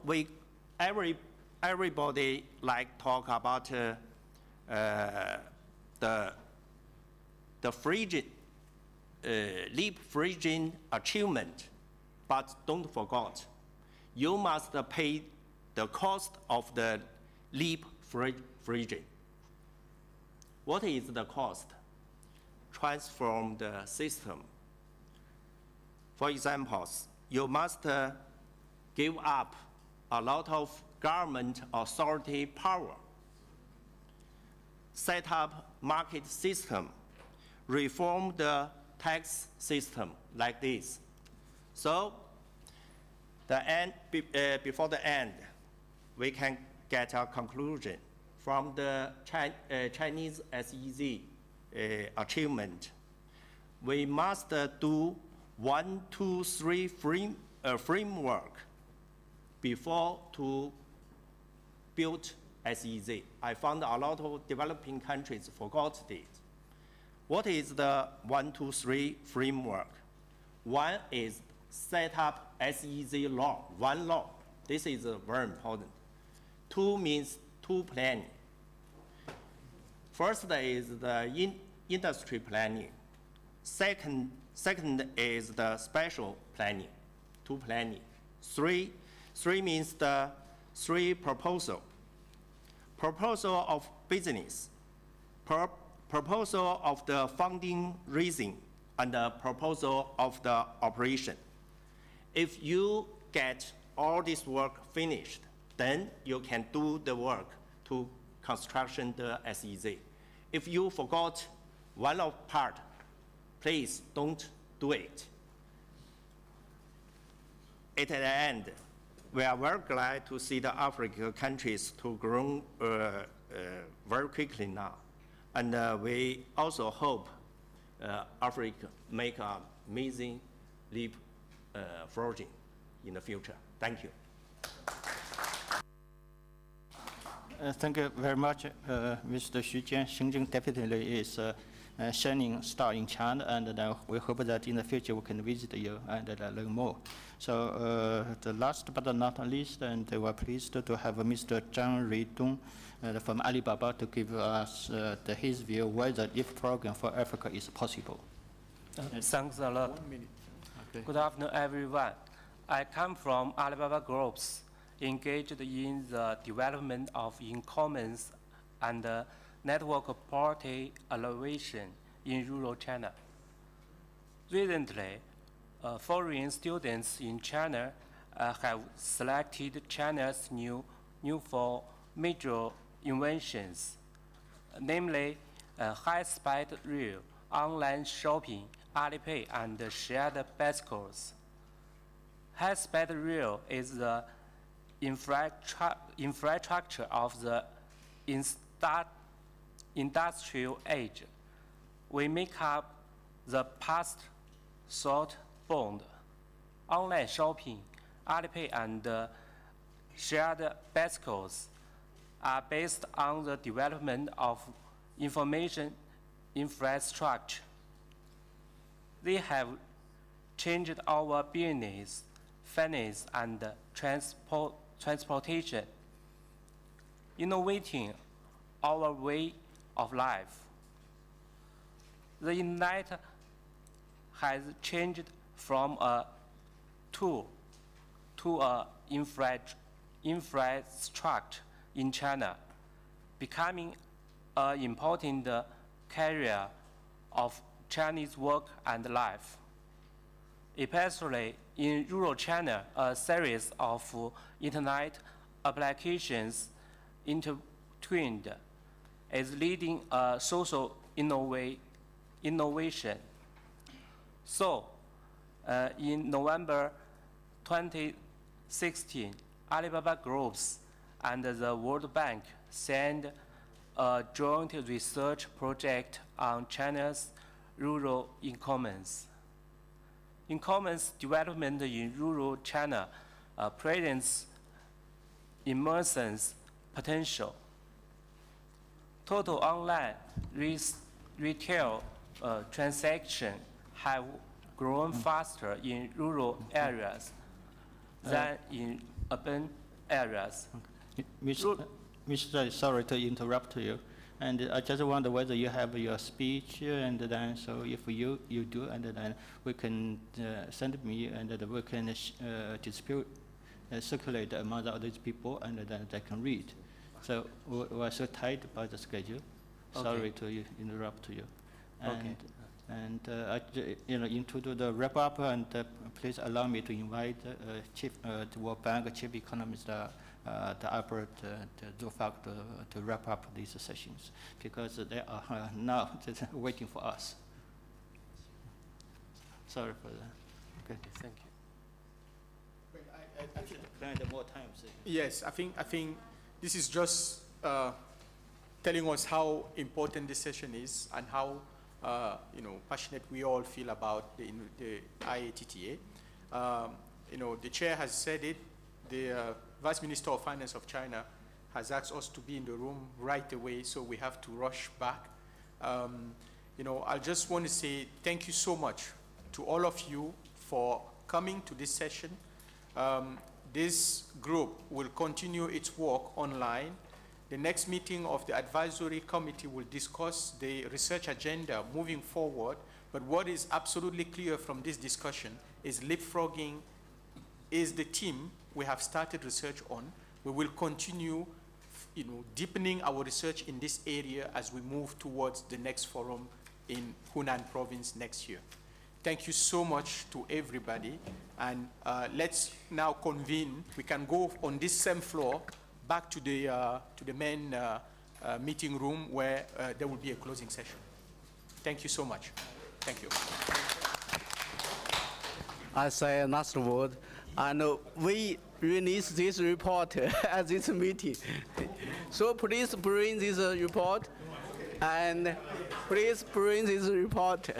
every everybody like talk about the frigid, LEAP frigid achievement, but don't forget, you must pay the cost of the LEAP frigid. What is the cost? Transform the system. For example, you must give up a lot of government authority power, set up market system, reform the tax system like this. So before the end, we can get a conclusion from the Chinese SEZ achievement. We must do 1, 2, 3 framework before to build SEZ. I found a lot of developing countries forgot it. What is the 1, 2, 3 framework? One is set up SEZ law, one law. This is very important. Two means two planning. First is the industry planning. Second is the special planning, two planning. Three means the three proposal. Proposal of business, proposal of the funding raising, and the proposal of the operation. If you get all this work finished, then you can do the work to construction the SEZ. If you forgot one of part, please don't do it. At the end, we are very glad to see the African countries to grow very quickly now. And we also hope Africa make an amazing leap forward in the future. Thank you. Thank you very much, Mr. Xu Jian. Shenzhen definitely is a shining star in China, and we hope that in the future we can visit you and learn more. So the last but not least, and we are pleased to have Mr. Zhang Ruidong from Alibaba to give us his view whether LEAP program for Africa is possible. Thanks a lot. 1 minute. Okay. Good afternoon, everyone. I come from Alibaba Groups, engaged in the development of e-commerce and network party innovation in rural China. Recently, foreign students in China have selected China's new four major inventions, namely high-speed rail, online shopping, Alipay, and shared bicycles. High-speed rail is the infrastructure of the industrial age. We make up the past thought bond. Online shopping, Alipay, and shared bicycles are based on the development of information infrastructure. They have changed our business, finance, and transportation, innovating our way of life. The internet has changed from a tool to an infrastructure in China, becoming an important carrier of Chinese work and life. Especially in rural China, a series of internet applications intertwined is leading a social innovation. So, in November 2016, Alibaba Groups and the World Bank signed a joint research project on China's rural e-commerce. E-commerce development in rural China presents immense potential. Total online retail transactions have grown faster in rural areas than in urban areas. Mr. Sorry to interrupt you. And I just wonder whether you have your speech, and then so if you do, and then we can send me, and then we can circulate among all these people, and then they can read. So we're so tight by the schedule. Sorry to interrupt you. And, to do the wrap up, and please allow me to invite the World Bank Chief Economist, Albert Zofak, to wrap up these sessions, because they are now waiting for us. Sorry for that. Okay, thank you. I should plan more time. Yes, I think this is just telling us how important this session is and how passionate we all feel about the IATTA. The chair has said it. The Vice Minister of Finance of China has asked us to be in the room right away, so we have to rush back. I just want to say thank you so much to all of you for coming to this session. This group will continue its work online. The next meeting of the advisory committee will discuss the research agenda moving forward, but what is absolutely clear from this discussion is leapfrogging is the team we have started research on. We will continue deepening our research in this area as we move towards the next forum in Hunan province next year. Thank you so much to everybody, and let's now convene. We can go on this same floor back to the main meeting room where there will be a closing session. Thank you so much. Thank you. I say last word, and we release this report at this meeting. So please bring this report, and please bring this report.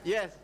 Yes.